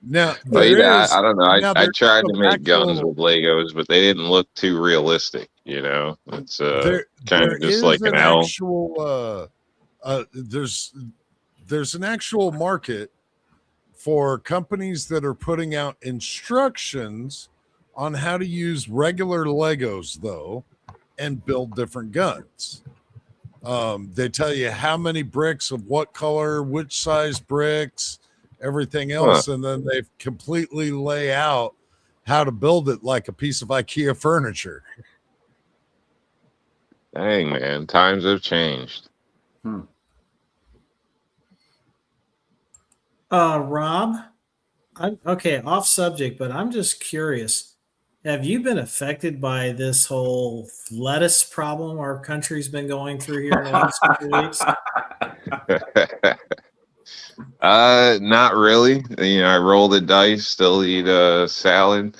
Now, I don't know. I there's tried to some make guns with Legos, but they didn't look too realistic. It's kind of just like an L. Actual there's an actual market for companies that are putting out instructions on how to use regular Legos though and build different guns. They tell you how many bricks of what color, which size bricks, everything else, and then they completely lay out how to build it like a piece of IKEA furniture. Dang, man, times have changed. Rob, okay, off subject, but I'm just curious. Have you been affected by this whole lettuce problem our country's been going through here in the last couple of weeks? Not really. I roll the dice, still eat salad.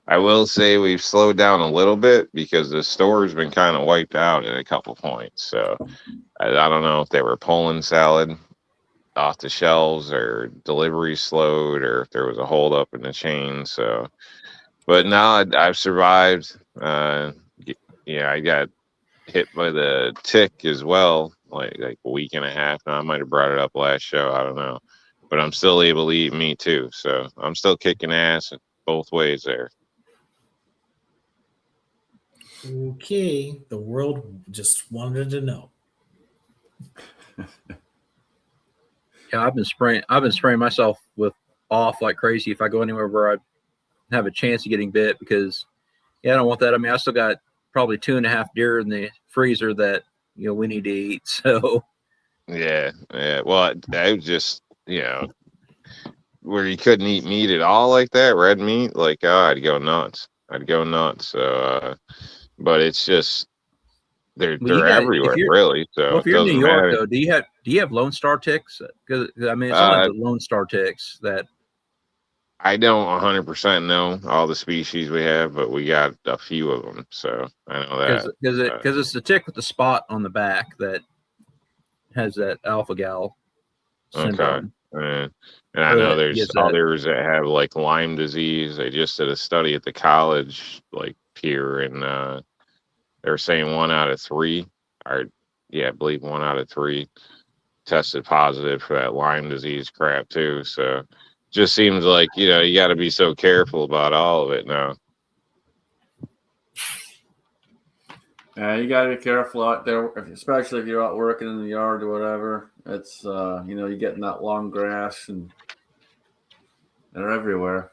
I will say we've slowed down a little bit because the store's been kind of wiped out at a couple points. So I don't know if they were pulling salad off the shelves or delivery slowed or if there was a hold up in the chain. So, but now I've survived. Yeah, I got hit by the tick as well, like a week and a half now. I might have brought it up last show. I don't know, but I'm still able to eat meat too. So I'm still kicking ass both ways there. Okay, the world just wanted to know. Yeah, I've been spraying myself with off like crazy if I go anywhere where I have a chance of getting bit because I don't want that. I mean, I still got probably 2.5 deer in the freezer that we need to eat. So Yeah. Well, I was just where you couldn't eat meat at all like that, red meat, like I'd go nuts. But it's just they're if everywhere, you're really. So if it you're in New doesn't York matter. though, do you have Lone Star ticks? Because I mean, it's only Uh, the Lone Star ticks that I don't 100% know all the species we have, but we got a few of them, so I know because that. it's the tick with the spot on the back that has that alpha gal Okay. syndrome And I or know that there's gives that. others that have like Lyme disease. They just did a study at the college, like here, and they're saying 1 out of 3 are, yeah, I believe 1 out of 3 tested positive for that Lyme disease crap too. So just seems like, you got to be so careful about all of it now. Yeah, you gotta be careful out there, especially if you're out working in the yard or whatever. It's you get in that long grass and they're everywhere.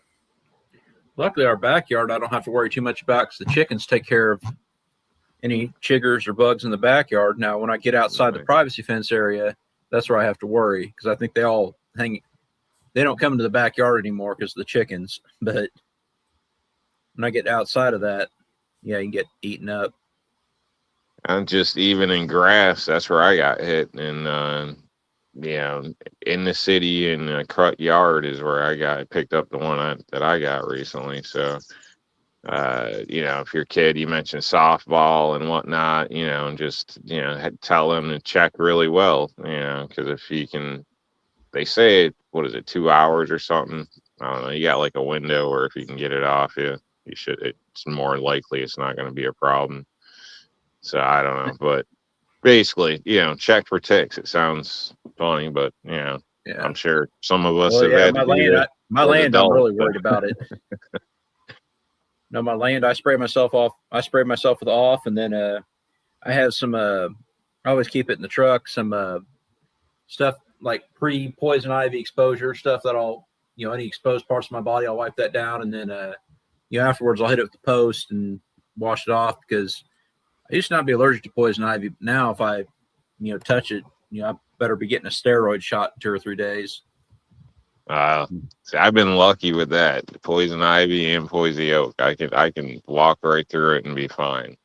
Luckily, our backyard I don't have to worry too much about because the chickens take care of any chiggers or bugs in the backyard. Now, when I get outside the Right. privacy fence area, that's where I have to worry because I think they all hang. They don't come into the backyard anymore because of the chickens. But when I get outside of that, yeah, you can get eaten up. I'm just even in grass. That's where I got hit, and in the city in a cut yard is where I picked up the one that I got recently. So, if your kid, you mentioned softball and whatnot, and just tell them to check really well, because if you can, they say what is it, 2 hours or something? I don't know. You got like a window where if you can get it off you should. It's more likely it's not going to be a problem. So I don't know, but basically, check for ticks. It sounds funny, but Yeah. I'm sure some of us Well, have yeah, had to do that my as land, I'm adults. really worried about it. No, my land, I spray myself off. I spray myself with off, and then I have some. I always keep it in the truck. Some stuff like pre-poison ivy exposure stuff that I'll, any exposed parts of my body, I'll wipe that down, and then afterwards I'll hit it with the post and wash it off because I used to not be allergic to poison ivy. But now if I, touch it, I better be getting a steroid shot in 2 or 3 days. See, I've been lucky with that. Poison ivy and poison oak. I can walk right through it and be fine.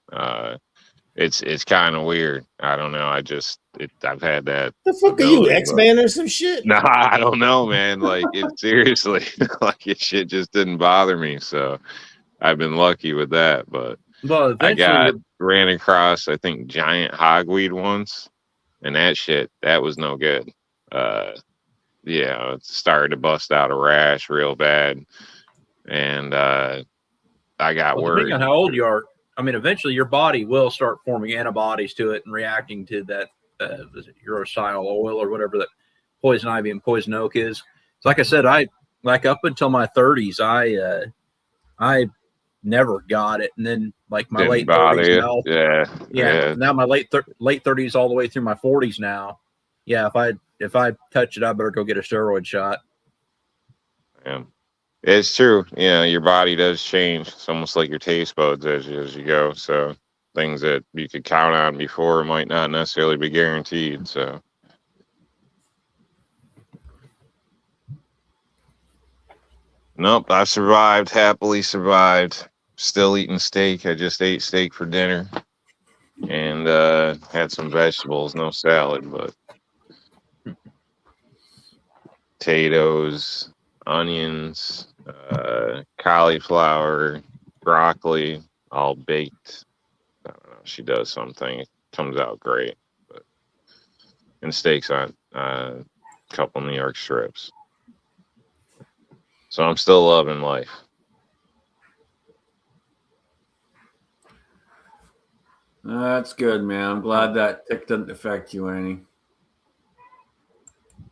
It's kind of weird. I don't know. I've had that The fuck are you, ability, but X-Man or some shit? no, I don't know, man. Like it seriously, like it shit just didn't bother me. So I've been lucky with that. But Well, I eventually, ran across, I think, giant hogweed once, and that was no good. It started to bust out a rash real bad, and I got depending worried. on how old you are, I mean, eventually your body will start forming antibodies to it and reacting to that uracil oil or whatever that poison ivy and poison oak is. So like I said, up until my 30s, I never got it, and then like my Didn't late bother 30s you? now, Yeah. now my late 30s all the way through my 40s now. Yeah, if I touch it, I better go get a steroid shot. Yeah. It's true. Your body does change. It's almost like your taste buds as you go. So things that you could count on before might not necessarily be guaranteed. So nope, I survived, happily survived. Still eating steak. I just ate steak for dinner and had some vegetables, no salad, but potatoes, onions, cauliflower, broccoli, all baked. I don't know. She does something. It comes out great. But and steaks on a couple New York strips. So I'm still loving life. That's good, man. I'm glad that tick doesn't affect you any.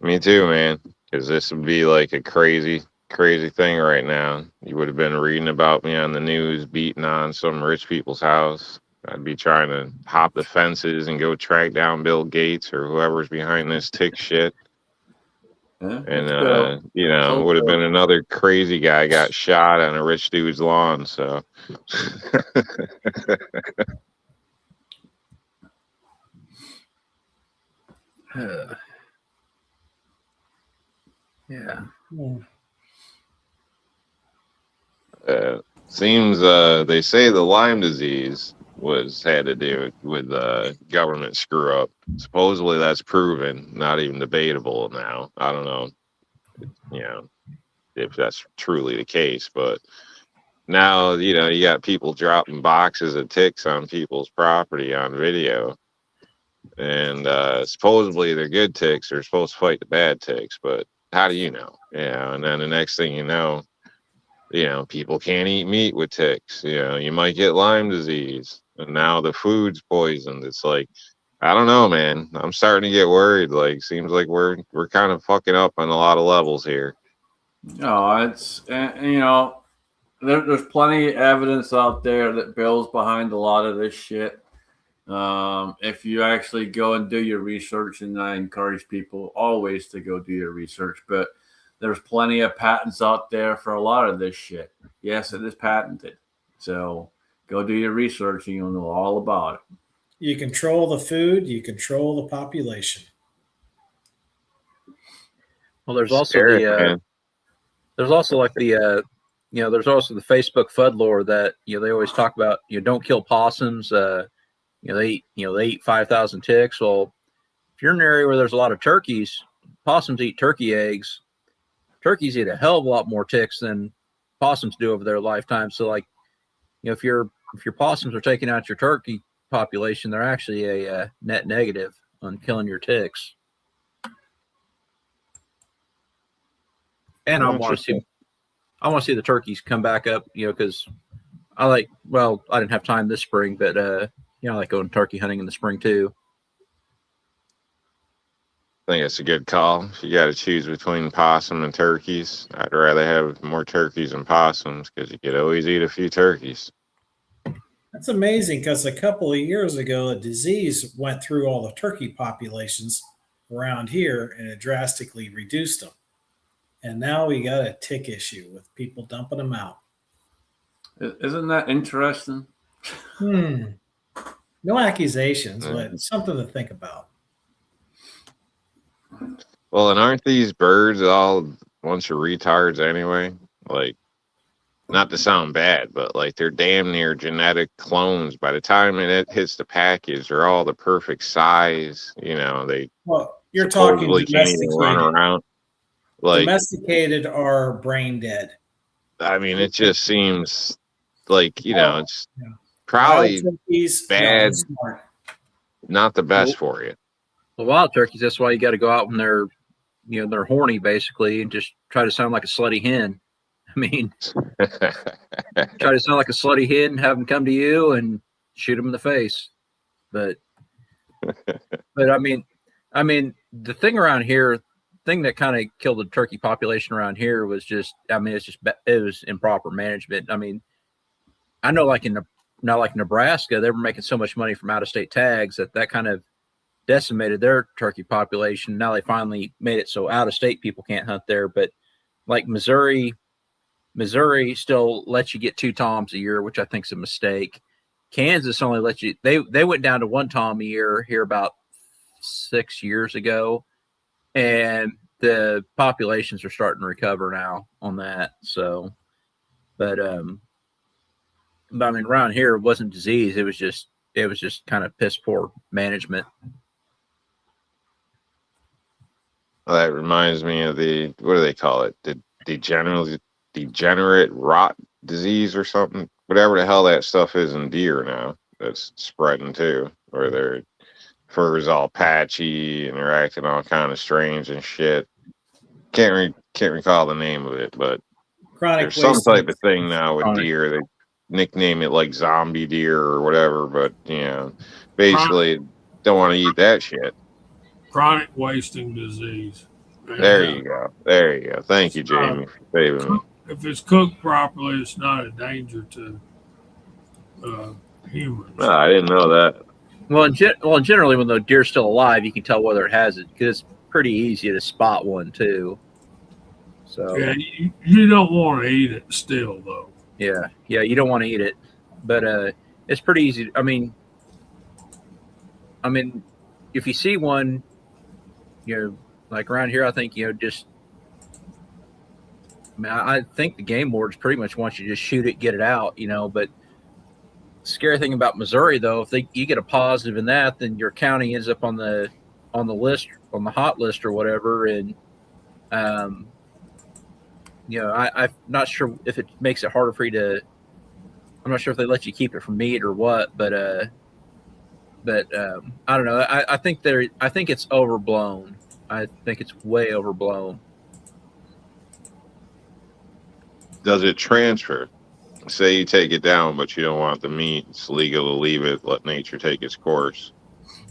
Me too, man. Because this would be like a crazy, crazy thing right now. You would have been reading about me on the news beating on some rich people's house. I'd be trying to hop the fences and go track down Bill Gates or whoever's behind this tick shit. Yeah, And it's Bill. you know, So would have Bill. been another crazy guy got shot on a rich dude's lawn. So Yeah. seems they say the Lyme disease had to do with government screw up. Supposedly that's proven, not even debatable now. I don't know, you know, if that's truly the case, but now you know you got people dropping boxes of ticks on people's property on video, and supposedly they're good ticks. They're supposed to fight the bad ticks, but how do you know? Yeah, and then the next thing you know, people can't eat meat with ticks. You might get Lyme disease, and now the food's poisoned. It's like, I don't know, man. I'm starting to get worried. Like, seems like we're kind of fucking up on a lot of levels here. No, it's there's plenty of evidence out there that Bill's behind a lot of this shit. If you actually go and do your research, and I encourage people always to go do your research, but there's plenty of patents out there for a lot of this shit. Yes, it is patented. So go do your research and you'll know all about it. You control the food, you control the population. Well, there's also Scary, man. there's also like there's also the Facebook FUD lore that they always talk about. Don't kill possums. They eat 5,000 ticks. Well, if you're in an area where there's a lot of turkeys, possums eat turkey eggs. Turkeys eat a hell of a lot more ticks than possums do over their lifetime. So, like, if your possums are taking out your turkey population, they're actually a net negative on killing your ticks. And I want to see the turkeys come back up, because I didn't have time this spring, but I like going turkey hunting in the spring too. I think it's a good call. If you got to choose between possum and turkeys, I'd rather have more turkeys than possums because you could always eat a few turkeys. That's amazing because a couple of years ago, a disease went through all the turkey populations around here and it drastically reduced them. And now we got a tick issue with people dumping them out. Isn't that interesting? No accusations, but something to think about. Well, and aren't these birds all a bunch of retards anyway? Like, not to sound bad, but like they're damn near genetic clones. By the time it hits the package, they're all the perfect size. You're talking can't even run domesticated. around. Like, Domesticated are brain dead. I mean, it just seems like it's probably bad, not the best for you. The wild turkeys, that's why you got to go out when they're horny, basically, and just try to sound like a slutty hen. I mean, try to sound like a slutty hen, have them come to you and shoot them in the face. But I mean, the thing around here, thing that kind of killed the turkey population around here was just, it was improper management. I mean, I know like in Nebraska, they were making so much money from out of state tags that kind of decimated their turkey population. Now they finally made it so out of state people can't hunt there. But like Missouri still lets you get 2 toms a year, which I think is a mistake. Kansas only lets you, they went down to 1 tom a year here about 6 years ago. And the populations are starting to recover now on that. So, but I mean, around here, it wasn't disease. It was just kind of piss poor management. Well, that reminds me of what do they call it? The degenerate rot disease or something. whatever the hell that stuff is in deer now that's spreading too, where their fur is all patchy and they're acting all kind of strange and shit. Can't recall the name of it, but Chronic there's some wasting. type of thing now with Chronic. deer. They nickname it like zombie deer or whatever, but Chronic, basically don't want to eat that shit. chronic wasting disease. And There you go. There you go. Thank it's you, Jamie, for saving me. if it's cooked properly, it's not a danger to humans. No, I didn't know that. Well, generally, when the deer's still alive, you can tell whether it has it because it's pretty easy to spot one too. So Yeah, you don't want to eat it still though. yeah, you don't want to eat it, but it's pretty easy. I mean, if you see one, like around here, I think just. I mean, I think the game wards pretty much want you to just shoot it, get it out, But the scary thing about Missouri, though, if you get a positive in that, then your county ends up on the list, on the hot list or whatever, and I'm not sure if it makes it harder for you to. I'm not sure if they let you keep it from meat or what, but I don't know. I think it's overblown. I think it's way overblown. Does it transfer? Say you take it down, but you don't want the meat. It's legal to leave it, let nature take its course.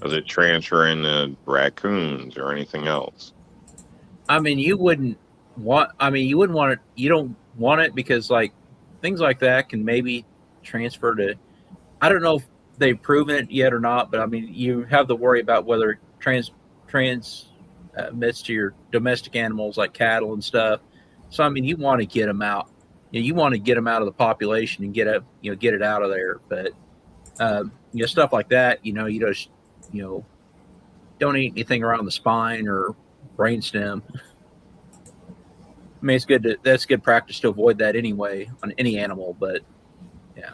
Does it transfer into raccoons or anything else? I mean, you wouldn't want it. You don't want it because like things like that can maybe transfer to. I don't know if they've proven it yet or not, but I mean, you have to worry about whether it transmits to your domestic animals like cattle and stuff. So I mean, you want to get them out. You want to get them out of the population and get it out of there. But stuff like that, you just don't eat anything around the spine or brainstem. I mean, that's good practice to avoid that anyway on any animal. But yeah.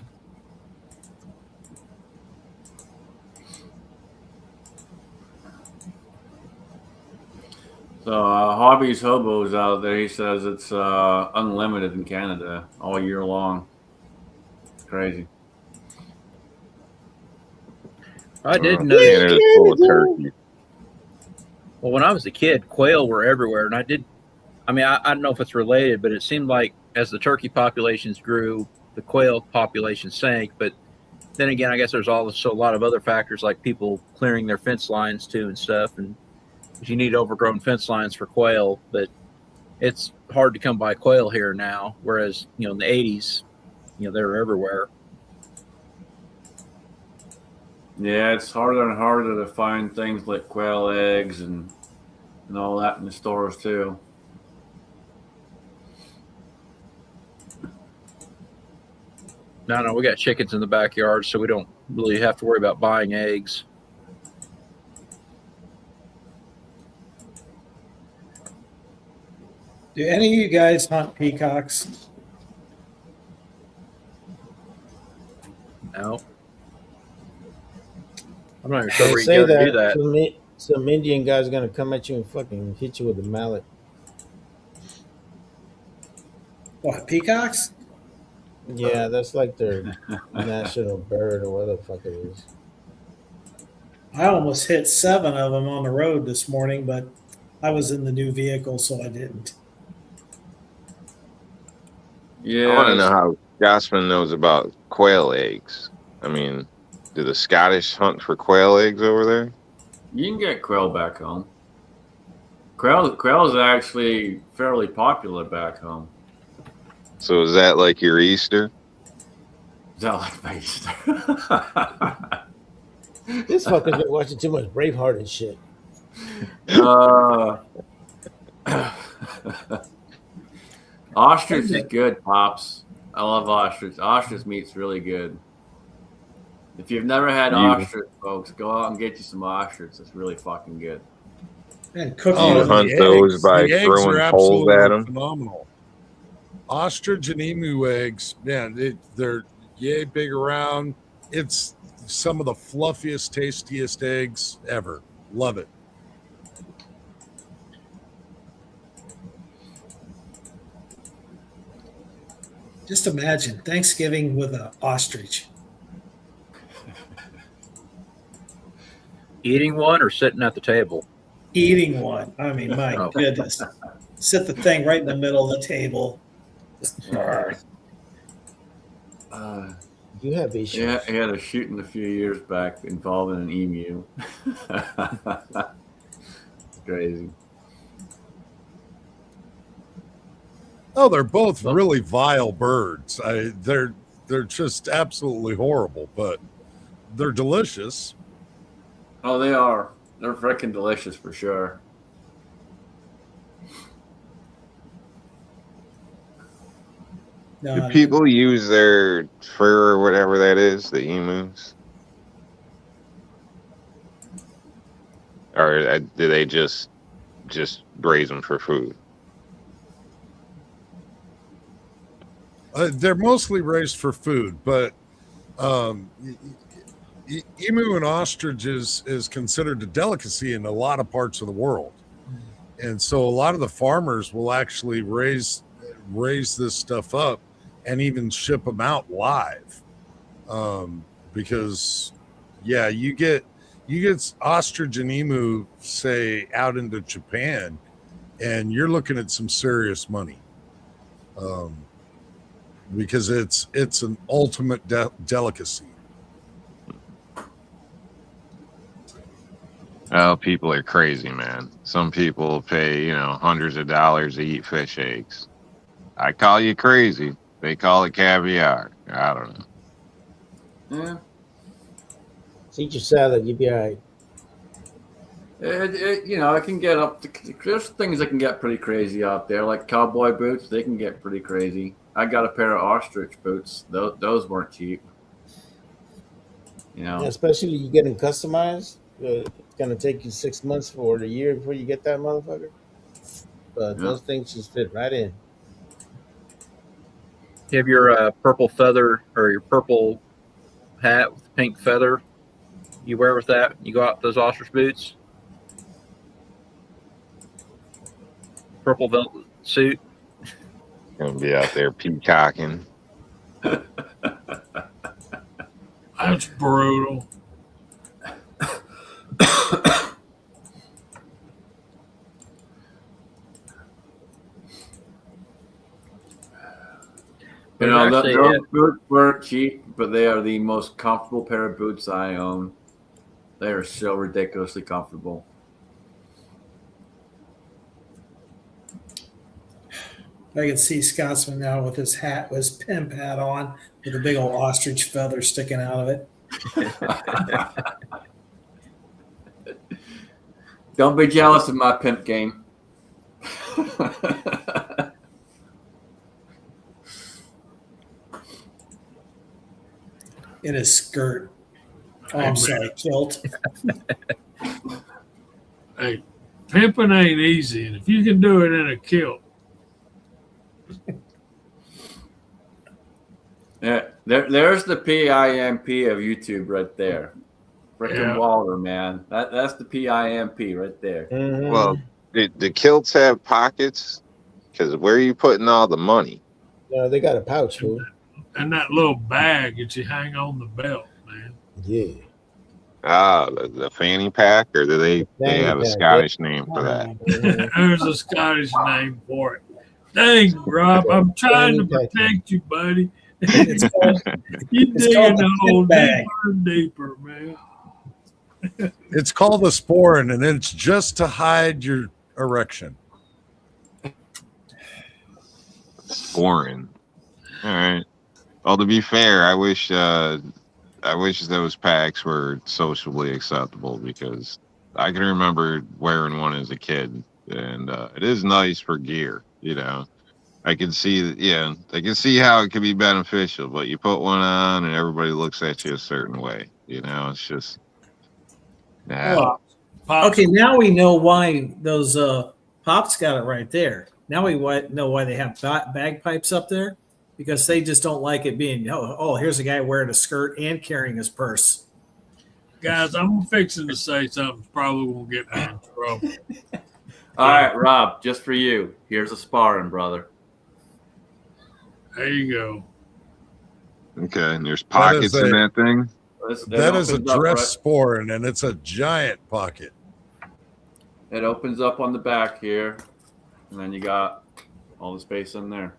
So Hobbies Hobos out there, he says it's unlimited in Canada all year long. It's crazy. I did know. Canada's full of turkey. Well, when I was a kid, quail were everywhere, and I don't know if it's related, but it seemed like as the turkey populations grew, the quail population sank. But then again, I guess there's also a lot of other factors like people clearing their fence lines too and stuff, and you need overgrown fence lines for quail, but it's hard to come by quail here now. Whereas, in the 80s, they were everywhere. Yeah, it's harder and harder to find things like quail eggs and all that in the stores too. No, we got chickens in the backyard, so we don't really have to worry about buying eggs. Do any of you guys hunt peacocks? No. I'm not even sure They where you say go to that do that. some Indian guy's gonna come at you and fucking hit you with a mallet. What, peacocks? Yeah, that's like their national bird or whatever the fuck it is. I almost hit 7 of them on the road this morning, but I was in the new vehicle, so I didn't. Yeah, I want to know how Gossman knows about quail eggs. I mean, do the Scottish hunt for quail eggs over there? you can get quail back home. Quail is actually fairly popular back home. So is that like your Easter? Is that like Easter? This fucker's been watching too much Braveheart and shit. Ostrich is good, Pops. I love ostrich. Ostrich meat's really good. If you've never had ostrich, folks, go out and get you some ostrich. It's really fucking good. And cooking You them. hunt those by the eggs throwing are poles at them? phenomenal. Ostrich and emu eggs, man, they're yay big around. It's some of the fluffiest, tastiest eggs ever. Love it. Just imagine Thanksgiving with an ostrich. Eating one or sitting at the table? Eating one. I mean, my Oh. goodness. Sit the thing right in the middle of the table. Just, You have issues. Yeah, he had a shooting a few years back involving an emu. Crazy. Oh, they're both really vile birds. They're just absolutely horrible, but they're delicious. Oh, they are. They're freaking delicious for sure. Do people use their fur or whatever that is, the emus? Or do they just raise them for food? They're mostly raised for food, but emu and ostrich is considered a delicacy in a lot of parts of the world. And so a lot of the farmers will actually raise this stuff up and even ship them out live. Because you get ostrich and emu, say, out into Japan, and you're looking at some serious money. Because it's an ultimate delicacy. Oh, people are crazy, man. Some people pay, hundreds of dollars to eat fish eggs. I call you crazy. They call it caviar. I don't know. Yeah. So eat your salad, you'll be all right. It can get up to, there's things that can get pretty crazy out there, like cowboy boots. They can get pretty crazy. I got a pair of ostrich boots. Those weren't cheap. Yeah, especially you get them customized. It's gonna take you 6 months or a year before you get that motherfucker. But those things just fit right in. You have your purple feather or your purple hat with pink feather you wear with that? You go out with those ostrich boots? Purple velvet suit? Gonna be out there peacocking. That's brutal. Those boots weren't cheap, but they are the most comfortable pair of boots I own. They are so ridiculously comfortable. I can see Scotsman now with his pimp hat on, with a big old ostrich feather sticking out of it. Don't be jealous of my pimp game. In his skirt. Oh, I'm sorry, kilt. Hey, pimping ain't easy, and if you can do it in a kilt. Yeah, there's the PIMP of YouTube right there. Frickin' Walter, man. That's the PIMP right there. Mm-hmm. Well, the kilts have pockets? Because where are you putting all the money? No, they got a pouch, fool. And that little bag that you hang on the belt, man. Yeah. Ah, the fanny pack, or do they have a Scottish name for that? There's a Scottish name for it. Dang, Rob, I'm trying to protect you, buddy. You digging the hole deeper and deeper, man. It's called a sporin, and it's just to hide your erection. Sporin. All right. Well, to be fair, I wish those packs were socially acceptable, because I can remember wearing one as a kid, and it is nice for gear. I can see how it could be beneficial, but you put one on and everybody looks at you a certain way. It's just. Nah. Okay, now we know why those Pops got it right there. Now we know why they have bagpipes up there, because they just don't like it being, here's a guy wearing a skirt and carrying his purse. Guys, I'm fixing to say something probably won't get me in trouble. All right, Rob, just for you. Here's a sparring, brother. There you go. Okay, and there's That is pockets in that thing. That is a opens up, dress right? sporran, and it's a giant pocket. It opens up on the back here, and then you got all the space in there.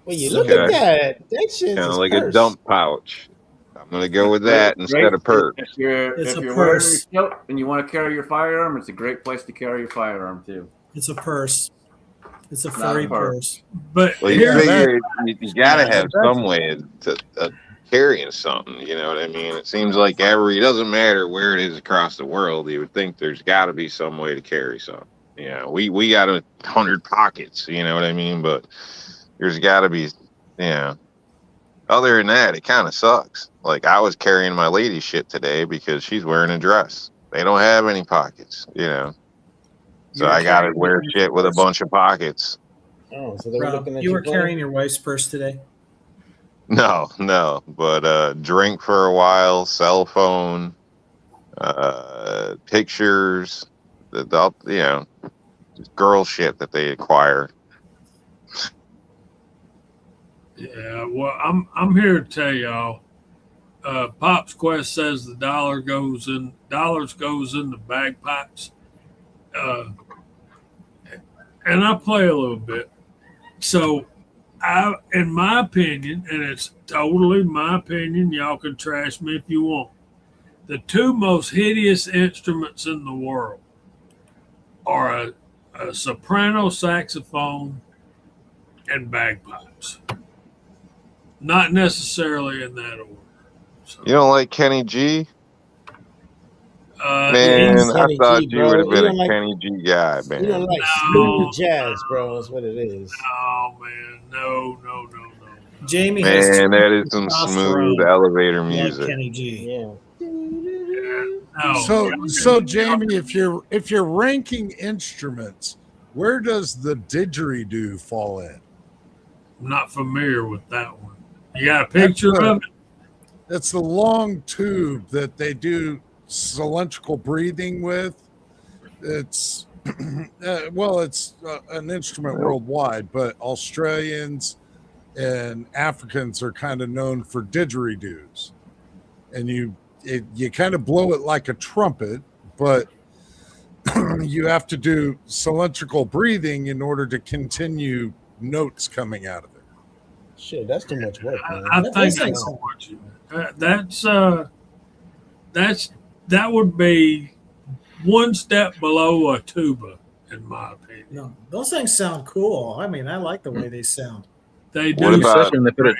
Well, you So- look at Okay. that. That shit's Kind a of like a purse. dump pouch. I'm gonna go with that It's instead of purse. If you're It's if a you're wearing purse. your coat and you want to carry your firearm, it's a great place to carry your firearm too. It's a purse. It's a Not a furry purse. purse. But Well, you here's figure you gotta Yeah, have that's- some way to carrying something. You know what I mean? It seems like it doesn't matter where it is across the world. You would think there's got to be some way to carry something. Yeah, we got 100 pockets. You know what I mean? But there's got to be, yeah. Other than that, it kind of sucks. Like I was carrying my lady shit today because she's wearing a dress. They don't have any pockets. You know, so You were I got to carrying wear your shit with a purse? bunch of pockets. Oh, so they were Rob, looking at you you were funny? carrying your wife's purse today? No, but drink for a while, cell phone, pictures, just girl shit that they acquire. yeah. Well, I'm here to tell y'all. Pops Quest says the dollars goes in the bagpipes, and I play a little bit. So, in my opinion, and it's totally my opinion, y'all can trash me if you want. The two most hideous instruments in the world are a soprano saxophone and bagpipes. Not necessarily in that order. So, You don't like Kenny G? yeah, Man, I Kenny thought G, you would bro. have been You a don't like Kenny G guy, you don't man. like No. smooth jazz, bro. That's what it is. oh man, no. Jamie has Man, too that is much some smooth testosterone, elevator like music. Kenny G. Yeah. No. So Jamie, if you're ranking instruments, where does the didgeridoo fall in? I'm not familiar with that one. You got a picture of it? It's the long tube that they do cylindrical breathing with. It's it's an instrument worldwide, but Australians and Africans are kind of known for didgeridoos, and you kind of blow it like a trumpet, but you have to do cylindrical breathing in order to continue notes coming out of it. Shit, that's too much work, man. I That think does make that's sense. what you. That would be one step below a tuba, in my opinion. No, those things sound cool. I mean, I like the way they sound. They What do. about- Especially when they put it.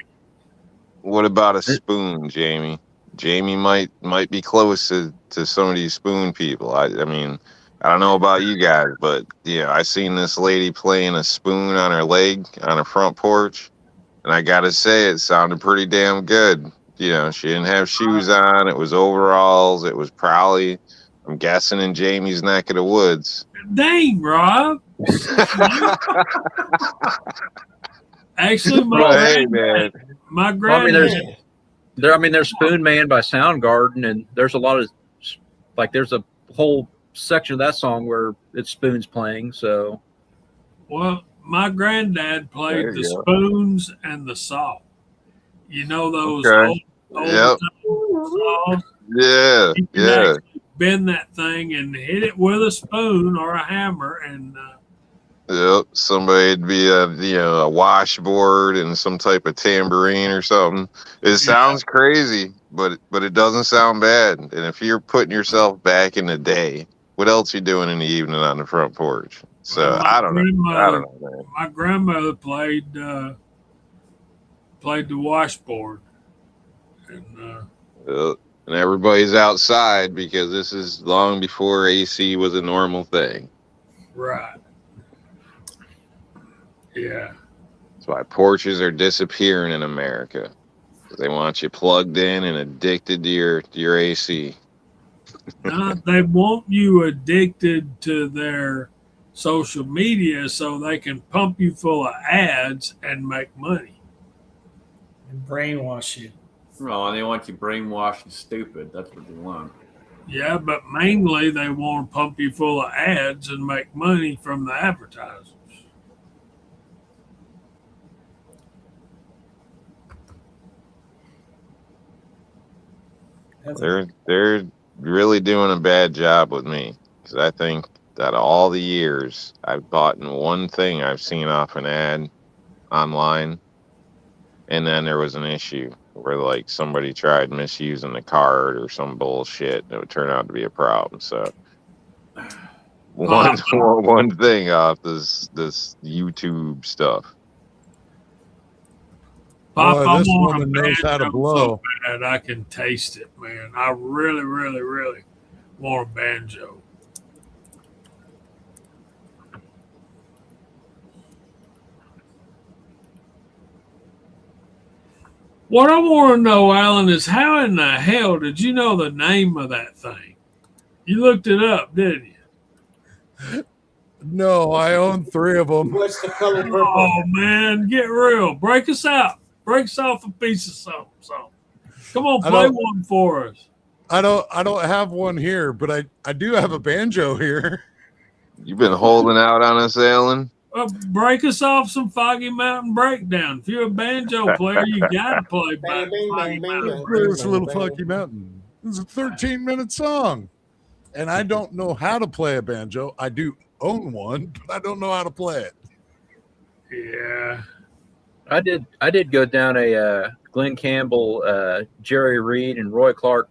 What about a spoon, Jamie? Jamie might be close to some of these spoon people. I mean, I don't know about you guys, but yeah, I seen this lady playing a spoon on her leg on her front porch, and I gotta say, it sounded pretty damn good. You know, she didn't have shoes on. It was overalls. It was probably, I'm guessing, in Jamie's neck of the woods. Dang, Rob. Actually, Well, hey, man. my Well, I mean, granddad. there's Spoon Man by Soundgarden, and there's a lot of there's a whole section of that song where it's spoons playing. So Well, my granddad played There the you go. spoons and the saw. You know those Okay. old Yep. saws? Yeah, You can yeah. actually bend that thing and hit it with a spoon or a hammer, and Yep, somebody'd be a washboard and some type of tambourine or something. It sounds crazy, but it doesn't sound bad. And if you're putting yourself back in the day, what else you doing in the evening on the front porch? So Well, I don't know, man. my grandmother played the washboard, and And everybody's outside because this is long before AC was a normal thing. right, yeah. That's why porches are disappearing in America. They want you plugged in and addicted to your AC. They want you addicted to their social media so they can pump you full of ads and make money. And brainwash you. Well, they want you brainwashed and stupid. That's what they want. Yeah, but mainly they want to pump you full of ads and make money from the advertisers. They're really doing a bad job with me because I think that all the years I've bought in one thing I've seen off an ad online, and then there was an issue where like somebody tried misusing the card or some bullshit, and it would turn out to be a problem. So one Pop, one thing off this YouTube stuff. Pop, Boy, I this want a woman knows how to banjo blow. so bad I can taste it, man. I really, really, really want a banjo. What I want to know, Alan, is how in the hell did you know the name of that thing? You looked it up, didn't you? No, I own 3 of them. What's the color purple? Oh, man, get real. Break us out. Break us off a piece of something. Come on, I play don't- one for us. I don't have one here, but I do have a banjo here. You've been holding out on us, Alan. Break us off some Foggy Mountain Breakdown. If you're a banjo player, you got to play Bang, bang, Foggy bang, bang, Mountain bang. There's a little Funky Mountain. It's a 13-minute song. And I don't know how to play a banjo. I do own one, but I don't know how to play it. Yeah. I did go down a Glenn Campbell, Jerry Reed, and Roy Clark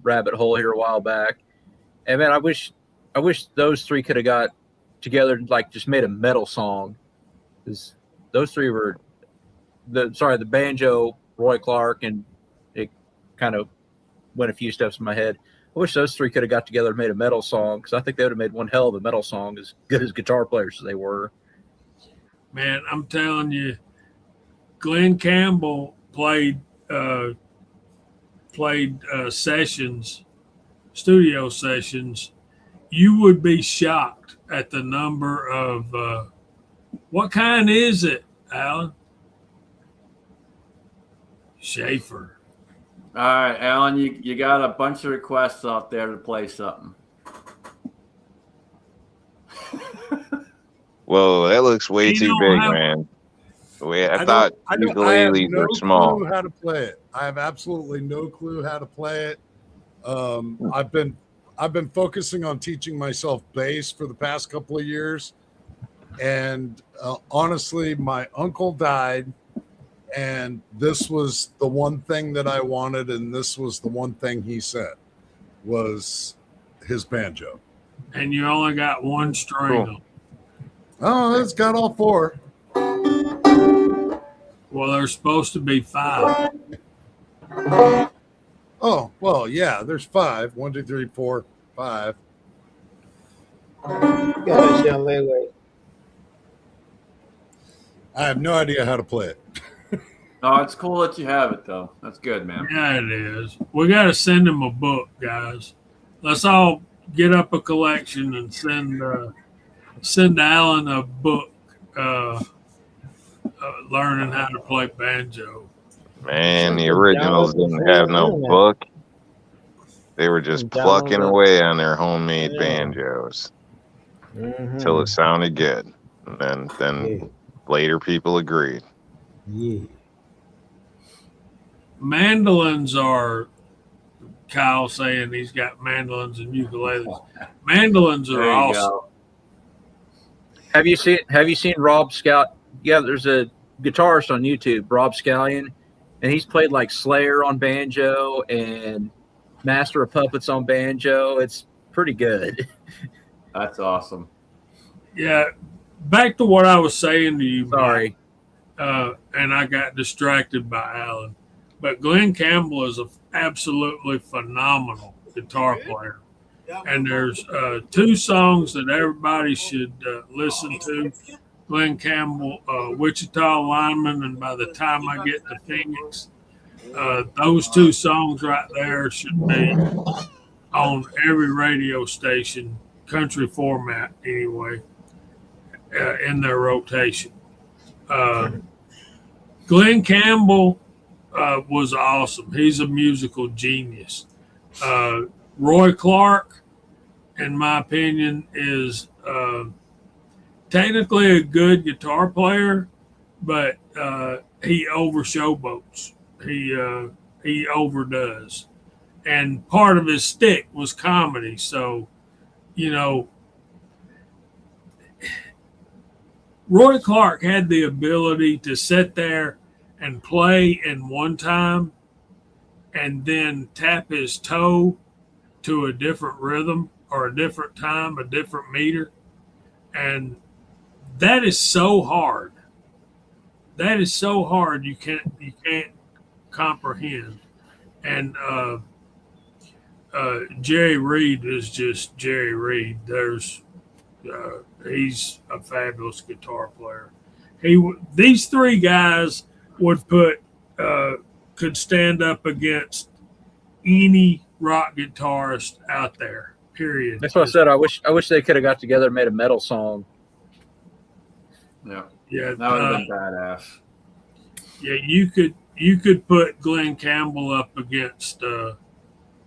rabbit hole here a while back, and man, I wish those 3 could have got together and like just made a metal song. Because those 3 were the banjo, Roy Clark, and it kind of went a few steps in my head. I wish those 3 could have got together and made a metal song, because I think they would have made one hell of a metal song, as good as guitar players as they were. Man, I'm telling you, Glenn Campbell played sessions, studio sessions. You would be shocked at the number of what kind is it, Alan? Schaefer. All right, Alan, you got a bunch of requests out there to play something. Whoa, that looks way You too don't big, have- man. I don't- thought I have ukuleles no were small. clue how to play it. I have absolutely no clue how to play it. I've been focusing on teaching myself bass for the past couple of years, and honestly, my uncle died, and this was the one thing that I wanted, and this was the one thing he said was his banjo. And you only got one string. Cool. Oh, it's got all 4. Well, there's supposed to be 5. Oh, well, yeah, there's 5. 1, 2, 3, 4, 5. Got it, young lady. I have no idea how to play it. Oh, it's cool that you have it, though. That's good, man. Yeah, it is. We got to send him a book, guys. Let's all get up a collection and send Alan a book learning how to play banjo. Man, the originals didn't have no book. They were just plucking away on their homemade banjos until it sounded good. And then later people agreed. Yeah. Mandolins are, Kyle saying he's got mandolins and ukuleles. Mandolins There are you awesome. go. Have you seen Rob Scout? Yeah, there's a guitarist on YouTube, Rob Scallion, and he's played like Slayer on banjo and Master of Puppets on banjo. It's pretty good. That's awesome. Yeah, back to what I was saying to you. Sorry. And I got distracted by Alan. But Glenn Campbell is an absolutely phenomenal guitar player. And there's 2 songs that everybody should listen to. Glenn Campbell, Wichita Lineman, and By the Time I Get to Phoenix. Those 2 songs right there should be on every radio station, country format anyway, in their rotation. Glenn Campbell was awesome. He's a musical genius. Roy Clark, in my opinion, is technically a good guitar player, but he over showboats. He overdoes. and part of his stick was comedy. So, you know, Roy Clark had the ability to sit there and play in one time and then tap his toe to a different rhythm or a different time, a different meter. And that is so hard. That is so hard you can't comprehend. And Jerry Reed is just Jerry Reed. He's a fabulous guitar player. These three guys could stand up against any rock guitarist out there. Period. That's what I said. I wish they could have got together and made a metal song. Yeah, Yeah, that would have been badass. Yeah, you could put Glenn Campbell up against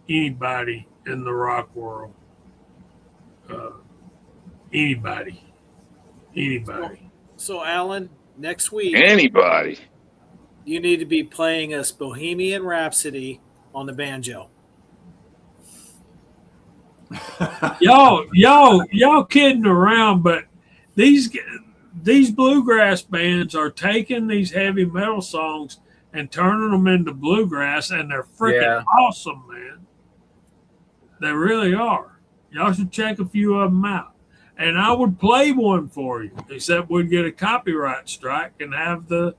anybody in the rock world. Anybody. So, Alan, next week Anybody. you need to be playing us Bohemian Rhapsody on the banjo. y'all kidding around, but these bluegrass bands are taking these heavy metal songs and turning them into bluegrass, and they're freaking awesome, man. They really are. Y'all should check a few of them out. And I would play one for you, except we'd get a copyright strike and have the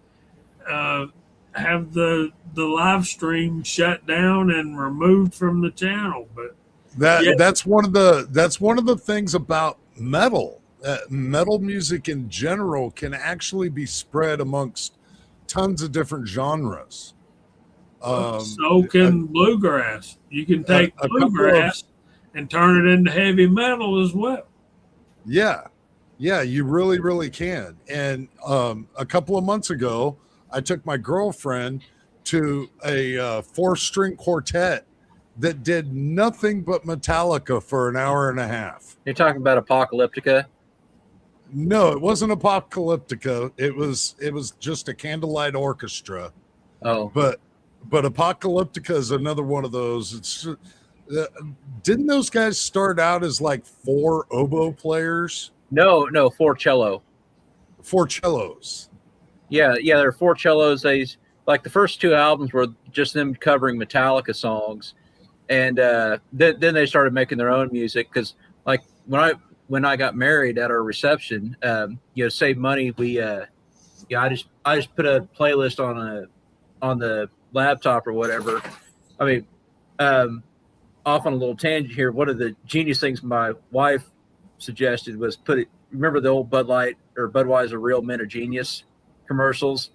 live stream shut down and removed from the channel. But that's one of the things about metal. Metal music in general can actually be spread amongst tons of different genres. So can bluegrass. You can take bluegrass and turn it into heavy metal as well. Yeah, you really, really can. And a couple of months ago, I took my girlfriend to a 4-string quartet that did nothing but Metallica for an hour and a half. You're talking about Apocalyptica? No, it wasn't Apocalyptica. It was just a candlelight orchestra. Oh, but Apocalyptica is another one of those. It's didn't those guys start out as like 4 oboe players? No, 4 cello. 4 cellos. Yeah, there are 4 cellos. They like the first 2 albums were just them covering Metallica songs, and then they started making their own music. Because like when I got married at our reception, save money. I just put a playlist on the laptop or whatever. I mean, off on a little tangent here. One of the genius things my wife suggested was remember the old Bud Light or Budweiser Real Men of Genius commercials?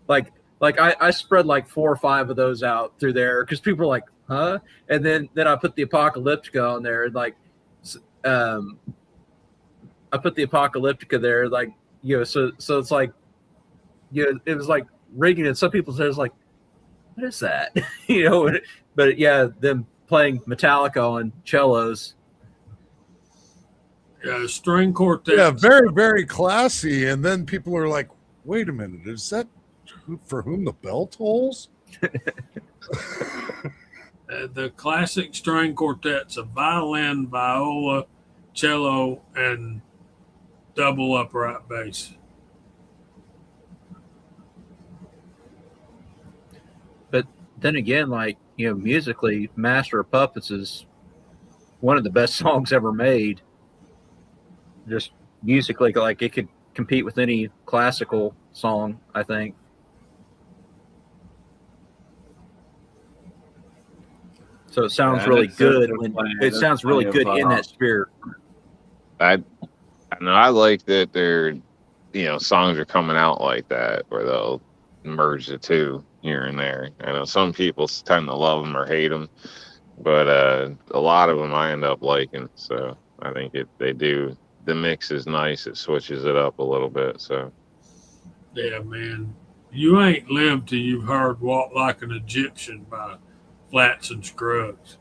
Like I spread like 4 or 5 of those out through there because people are like, huh? And then I put the Apocalyptica on there, and like, I put the Apocalyptica there, like, so it's like, it was like ringing, and some people say it's like, what is that? But yeah, them playing Metallica on cellos. Yeah, string quartet. Yeah, very, very classy. And then people are like, wait a minute, is that for whom the bell tolls? The classic string quartets of violin, viola, cello, and double upright bass. But then again, like, musically, Master of Puppets is one of the best songs ever made. Just musically, like, it could compete with any classical song, I think. So it sounds really good. It sounds really good in that spirit. I know I like that their songs are coming out like that, where they'll merge the two here and there. I know some people tend to love them or hate them, but a lot of them I end up liking. So I think they do. The mix is nice. It switches it up a little bit. So yeah, man, you ain't lived till you've heard "Walk Like an Egyptian" by Flats and Scruggs.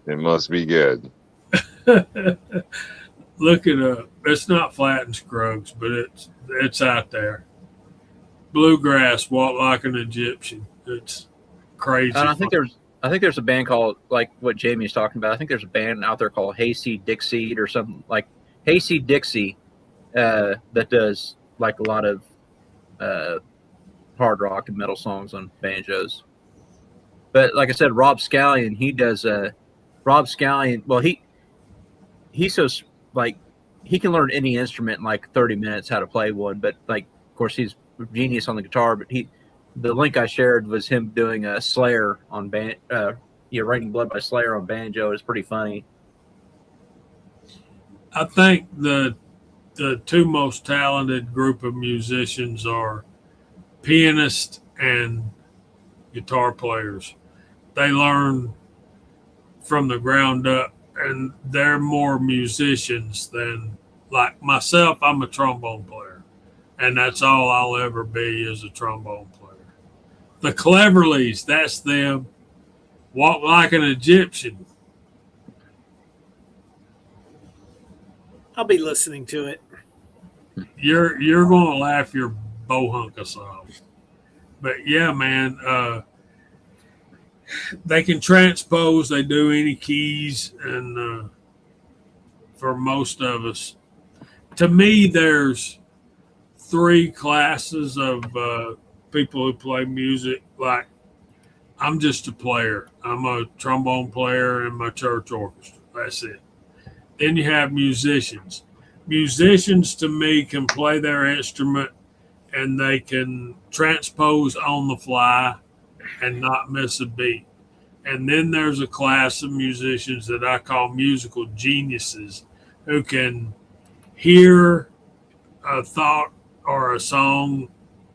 It must be good. Look it up. It's not Flat and Scruggs, but it's out there. bluegrass, walk like an Egyptian. It's crazy. And I think there's a band called, like what Jamie's talking about. I think there's a band out there called Hayseed Dixie or something like Hayseed Dixie that does like a lot of hard rock and metal songs on banjos. But like I said, Rob Scallion, he does Rob Scallion. Well, he's so like he can learn any instrument in like 30 minutes how to play one. But like, of course, he's a genius on the guitar. But the link I shared was him doing a Slayer on Raining Blood by Slayer on banjo. It's pretty funny. I think the two most talented group of musicians are pianists and guitar players. They learn from the ground up, and they're more musicians than like myself. I'm a trombone player, and that's all I'll ever be is a trombone player. The Cleverleys, that's them. Walk like an Egyptian. I'll be listening to it. You're gonna laugh your bohunkus off. But yeah, man, they can transpose. They do any keys, and for most of us, to me, there's three classes of people who play music. Like, I'm just a player. I'm a trombone player in my church orchestra. That's it. Then you have musicians. Musicians, to me, can play their instrument and they can transpose on the fly and not miss a beat. And then there's a class of musicians that I call musical geniuses who can hear a thought or a song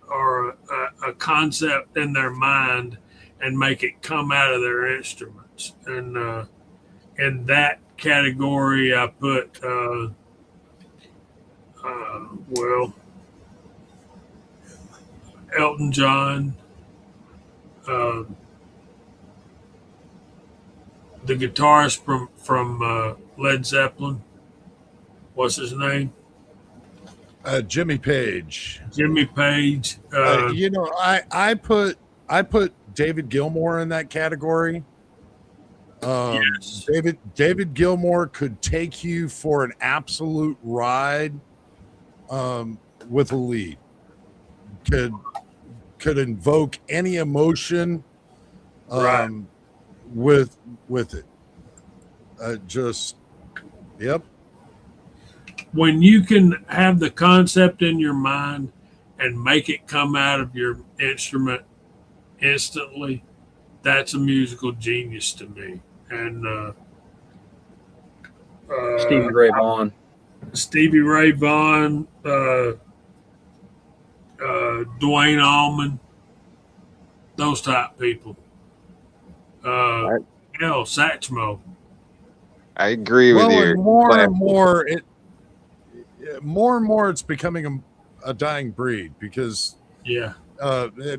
or a concept in their mind and make it come out of their instruments. And in that category, I put, Elton John, the guitarist from Led Zeppelin. What's his name? Jimmy Page. Jimmy Page. I put David Gilmour in that category. Yes. David Gilmour could take you for an absolute ride with a lead. Could invoke any emotion Right. with it. Yep. When you can have the concept in your mind and make it come out of your instrument instantly, that's a musical genius to me. And Stevie Ray Vaughan. Stevie Ray Vaughan, Dwayne Allman, those type people. Satchmo. I agree with you. And more and more, it's becoming a dying breed because Yeah.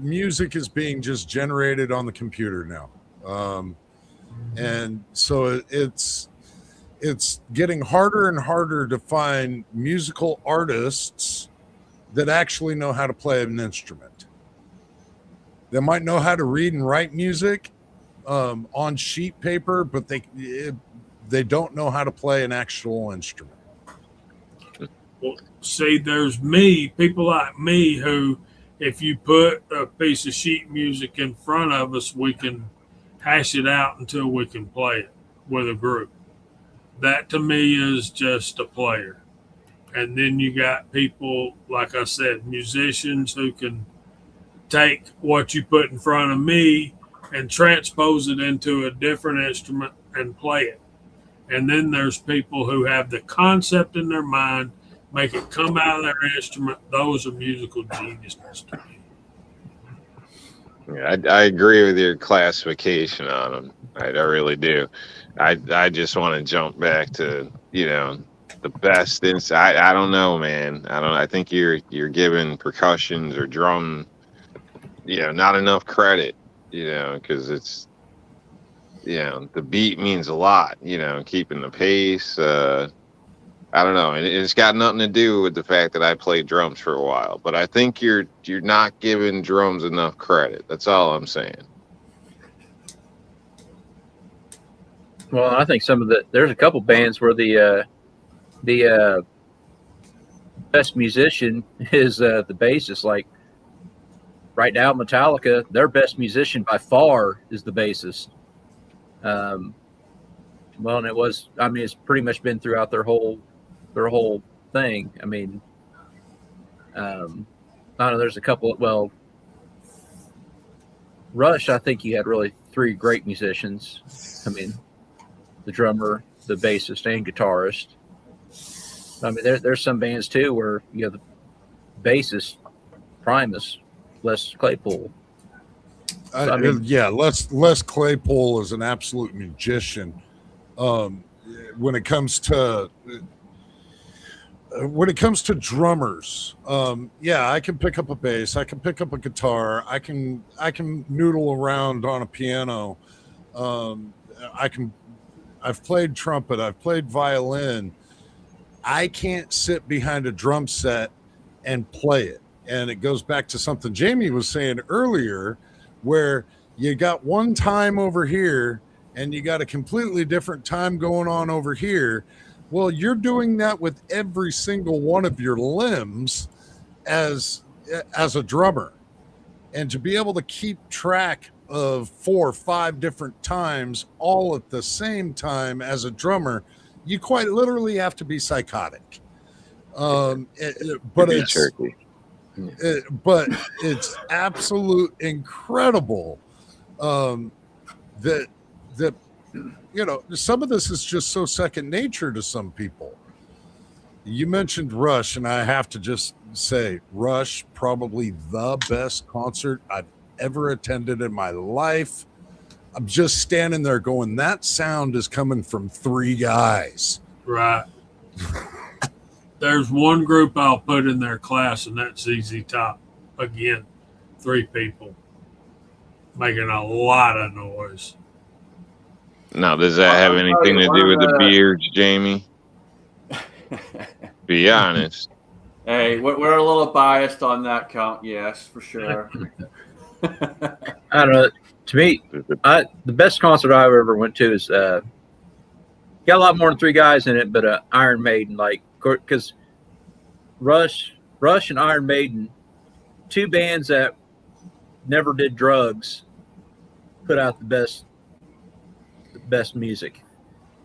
music is being just generated on the computer now, and so it's getting harder and harder to find musical artists that actually know how to play an instrument. They might know how to read and write music on sheet paper, but they don't know how to play an actual instrument. Well, see, there's people like me who, if you put a piece of sheet music in front of us, we can hash it out until we can play it with a group. That to me is just a player. And then you got people, like I said, musicians who can take what you put in front of me and transpose it into a different instrument and play it. And then there's people who have the concept in their mind, make it come out of their instrument. Those are musical geniuses to me. Yeah, I agree with your classification on them. I really do. I just want to jump back to the best inside. I don't know, man. I think you're giving percussions or drum, not enough credit. Because it's the beat means a lot. Keeping the pace. I don't know, and it's got nothing to do with the fact that I played drums for a while. But I think you're not giving drums enough credit. That's all I'm saying. Well, I think there's a couple bands where the best musician is the bassist. Like right now, Metallica, their best musician by far is the bassist. Well, and it's pretty much been throughout their whole thing. I mean, I don't know. There's a couple. Well, Rush, I think you had really three great musicians. I mean, the drummer, the bassist, and guitarist. I mean, there's some bands too where you have the bassist, Primus, Les Claypool. So, I mean, Les Claypool is an absolute magician. When it comes to drummers, I can pick up a bass, I can pick up a guitar, I can noodle around on a piano. I've played trumpet, I've played violin. I can't sit behind a drum set and play it. And it goes back to something Jamie was saying earlier, where you got one time over here and you got a completely different time going on over here. Well, you're doing that with every single one of your limbs as a drummer. And to be able to keep track of 4 or 5 different times all at the same time as a drummer, you quite literally have to be psychotic. But it's absolute incredible that some of this is just so second nature to some people. You mentioned Rush, and I have to just say, Rush, probably the best concert I've ever attended in my life. I'm just standing there going, that sound is coming from 3 guys. Right. There's one group I'll put in their class, and that's ZZ Top. Again, 3 people making a lot of noise. Now, does that have anything to do with the beards, Jamie? Be honest. Hey, we're a little biased on that count, yes, for sure. I don't know. To me, the best concert I ever went to is got a lot more than 3 guys in it, but Iron Maiden, like, because Rush and Iron Maiden, 2 bands that never did drugs, put out the best music.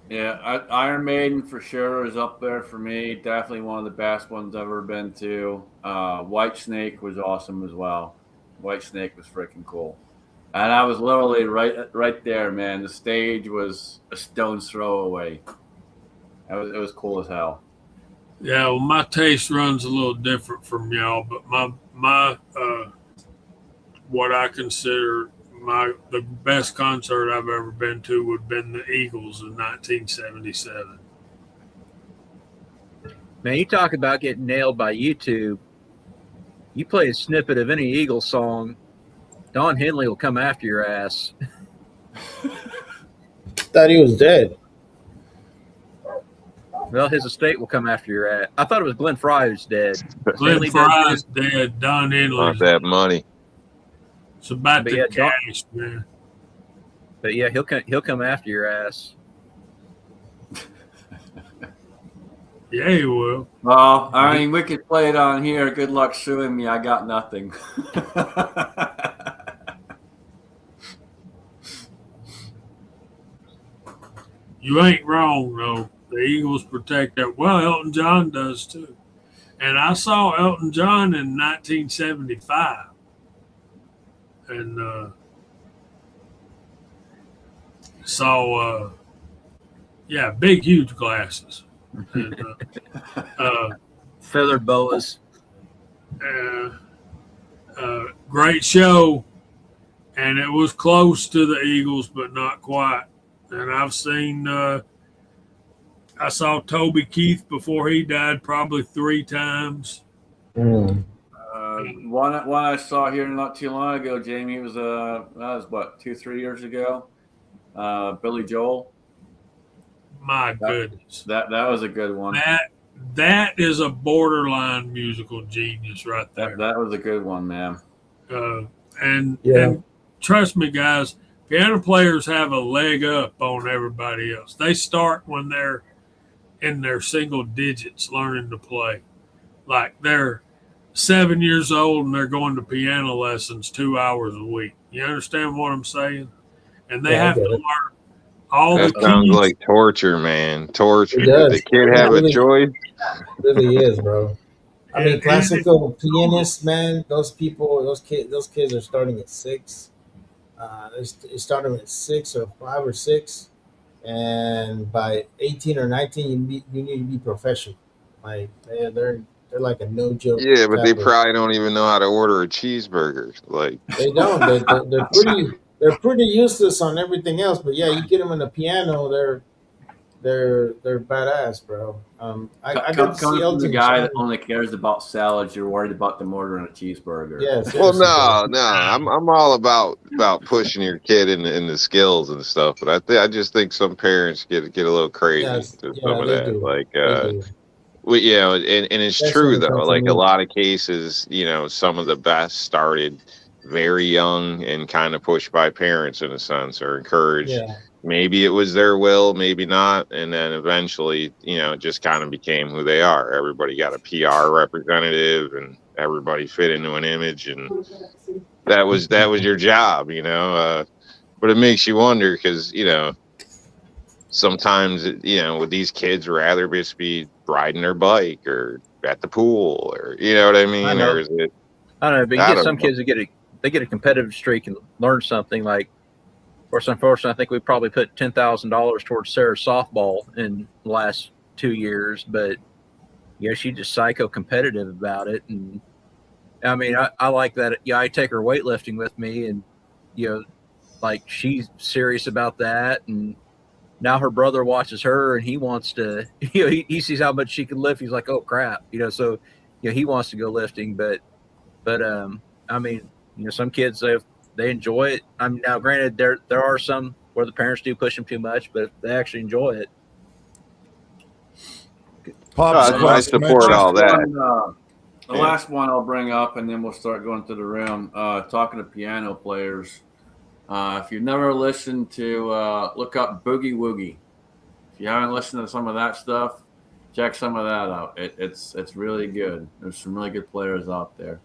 Yeah, Iron Maiden for sure is up there for me. Definitely one of the best ones I've ever been to. White Snake was awesome as well. White Snake was freaking cool. And I was literally right there, man. The stage was a stone's throw away. It was cool as hell. Yeah, well, my taste runs a little different from y'all, but my what I consider the best concert I've ever been to would have been the Eagles in 1977. Man, you talk about getting nailed by YouTube. You play a snippet of any Eagles song, Don Henley will come after your ass. Thought he was dead. Well, his estate will come after your ass. I thought it was Glenn Fry who's dead. Glenn Fry's dead. Don Henley. Want that money. It's about the cash, man. But yeah, he'll come after your ass. Yeah, he will. Well, I mean, we could play it on here. Good luck suing me. I got nothing. You ain't wrong, though. The Eagles protect that. Well, Elton John does, too. And I saw Elton John in 1975. And saw, big, huge glasses. And, feather boas. Great show. And it was close to the Eagles, but not quite. And I've seen, I saw Toby Keith before he died probably 3 times. One I saw here not too long ago, Jamie, was that was what, 2-3 years ago. Billy Joel. My goodness. That was a good one. That is a borderline musical genius right there. That was a good one, man. And trust me, guys, piano players have a leg up on everybody else. They start when they're in their single digits learning to play. Like they're 7 years old and they're going to piano lessons 2 hours a week. You understand what I'm saying? And they have to learn all the That sounds keys. like torture, man. Torture. It Did the does. kid It have a really, choice? really is, bro. I mean, And classical pianists, man. Those kids are starting at 6. They start them at 6 or 5 or 6, and by 18 or 19, you need to be professional. Like they're like a no joke Yeah, but they tablet. probably don't even know how to order a cheeseburger. Like, They don't. They're pretty useless on everything else. But yeah, you get them in the piano, they're badass, bro. I got to see Coming from the Elton guy that John. only cares about salads, you're worried about them ordering a cheeseburger. Yeah, well, seriously, bro. no, I'm all about pushing your kid in the skills and stuff. But I just think some parents get a little crazy Yes, to some yeah, of they that. do. Like, They do. well, and it's Especially true when it though. comes to Like a music. lot of cases, some of the best started very young and kind of pushed by parents in a sense or encouraged. Yeah, Maybe it was their will, maybe not, and then eventually, it just kind of became who they are. Everybody got a PR representative, and everybody fit into an image, and that was your job, But it makes you wonder because sometimes with these kids rather just be riding their bike or at the pool or you know what I I mean, or know. is it? I don't know, but you I get don't some know. kids that get a competitive streak and learn something. Like, of course, unfortunately, I think we probably put $10,000 towards Sarah's softball in the last 2 years, but she's just psycho competitive about it. And I mean, I like that. Yeah, I take her weightlifting with me, and like she's serious about that. And now her brother watches her, and he wants to. He sees how much she can lift. He's like, oh crap, So, he wants to go lifting, but I mean, some kids they enjoy it. I mean, now granted, there are some where the parents do push them too much, but they actually enjoy it. Pops I class support mentioned. all that. The last one I'll bring up, and then we'll start going through the room. Talking to piano players. If you've never listened to, look up Boogie Woogie. If you haven't listened to some of that stuff, check some of that out. It's really good. There's some really good players out there.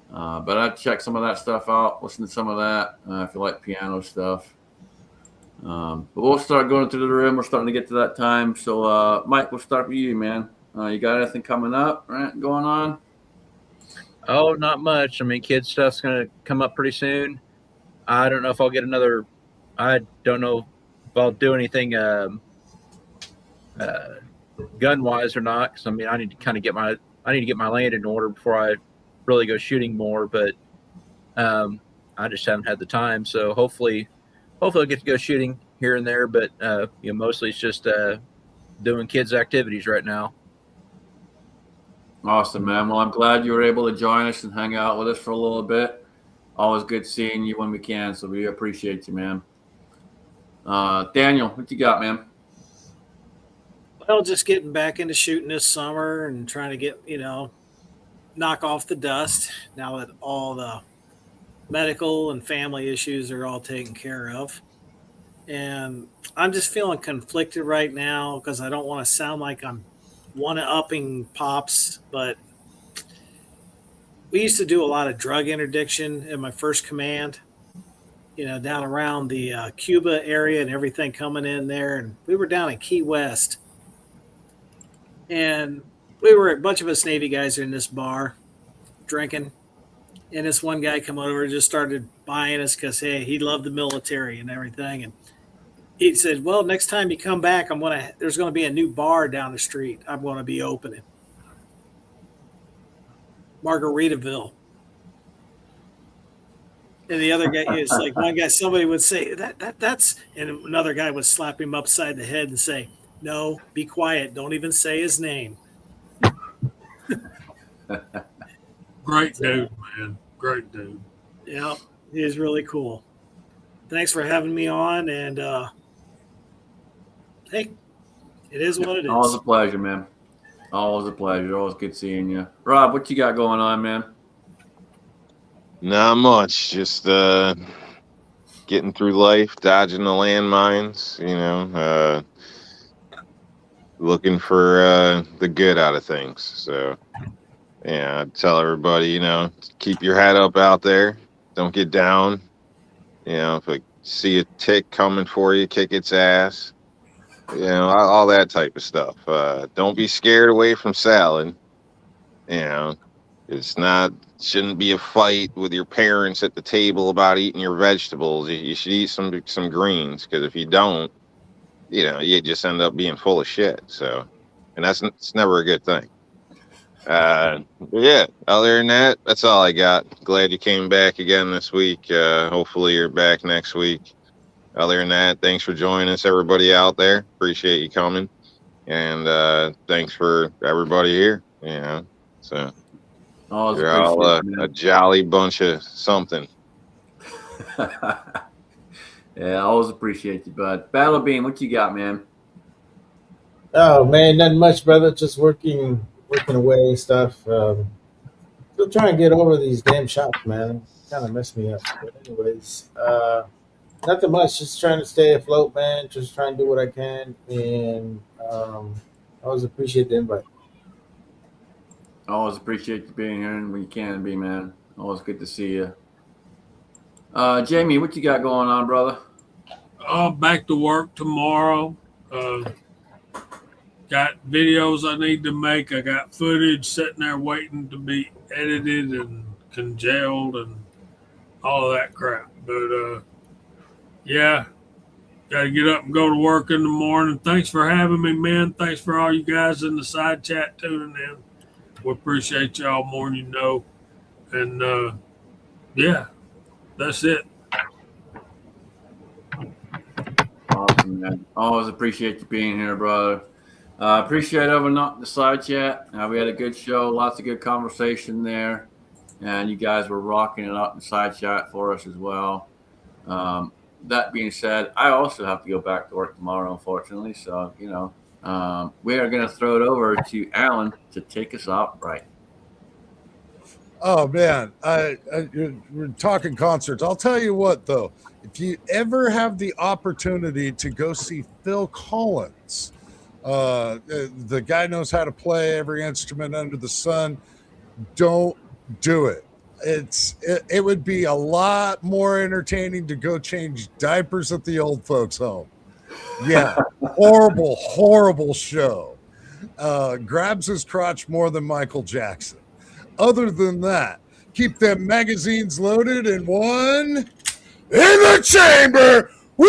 But I'd check some of that stuff out. Listen to some of that if you like piano stuff. But we'll start going through the room. We're starting to get to that time. So, Mike, we'll start with you, man. You got anything coming up, right? Going on? Oh, not much. I mean, kid stuff's gonna come up pretty soon. I don't know if I'll get another. I don't know if I'll do anything gun wise or not. Because I mean, I need to get my land in order before I really go shooting more. But I just haven't had the time. So hopefully I'll get to go shooting here and there. But mostly it's just doing kids' activities right now. Awesome, man. Well, I'm glad you were able to join us and hang out with us for a little bit. Always good seeing you when we can, so we appreciate you, man. Daniel, what you got, man? Well, just getting back into shooting this summer and trying to get, knock off the dust now that all the medical and family issues are all taken care of. And I'm just feeling conflicted right now because I don't want to sound like I'm one-upping Pops, but we used to do a lot of drug interdiction in my first command, down around the Cuba area and everything coming in there. And we were down in Key West. And a bunch of us Navy guys are in this bar drinking. And this one guy come over and just started buying us because, hey, he loved the military and everything. And he said, well, next time you come back, there's going to be a new bar down the street I'm going to be opening. Margaritaville. And the other guy is like, somebody would say that's, and another guy would slap him upside the head and say, no, be quiet. Don't even say his name. Great dude, man. Great dude. Yeah, he is really cool. Thanks for having me on. And hey, it is what it is. Always a pleasure, man. Always a pleasure. Always good seeing you. Rob, what you got going on, man? Not much. Just getting through life, dodging the landmines. Looking for the good out of things. So yeah, I tell everybody, keep your head up out there. Don't get down. If I see a tick coming for you, kick its ass. All that type of stuff. Don't be scared away from salad. You know, it's not shouldn't be a fight with your parents at the table about eating your vegetables. You should eat some greens, because if you don't, you just end up being full of shit. So, and it's never a good thing. But yeah, other than that, that's all I got. Glad you came back again this week. Hopefully you're back next week. Other than that, thanks for joining us, everybody out there. Appreciate you coming. And thanks for everybody here. So Always you're all appreciate it, a man. jolly bunch of something. Yeah, always appreciate you, bud. Battle Beam, what you got, man? Oh man, nothing much, brother. Just working away and stuff. Still trying to get over these damn shots, man. Kind of messed me up. But anyways, nothing much. Just trying to stay afloat, man. Just trying to do what I can, and I always appreciate the invite. Always appreciate you being here and when you can be, man. Always good to see you. Jamie, what you got going on, brother? Back to work tomorrow. Got videos I need to make. I got footage sitting there waiting to be edited and congealed and all of that crap. But yeah, got to get up and go to work in the morning. Thanks for having me, man. Thanks for all you guys in the side chat tuning in. We appreciate y'all more than you know. And yeah, that's it. Awesome, man. Always appreciate you being here, brother. Appreciate everyone on the side chat. We had a good show, lots of good conversation there, and you guys were rocking it up in the side chat for us as well. That being said, I also have to go back to work tomorrow, unfortunately. So, we are going to throw it over to Alan to take us out right. Oh man, we're talking concerts. I'll tell you what, though, if you ever have the opportunity to go see Phil Collins, the guy knows how to play every instrument under the sun. Don't do it. It would be a lot more entertaining to go change diapers at the old folks' home. Yeah, horrible show. Grabs his crotch more than Michael Jackson. Other than that, keep them magazines loaded and one in the chamber. Woo!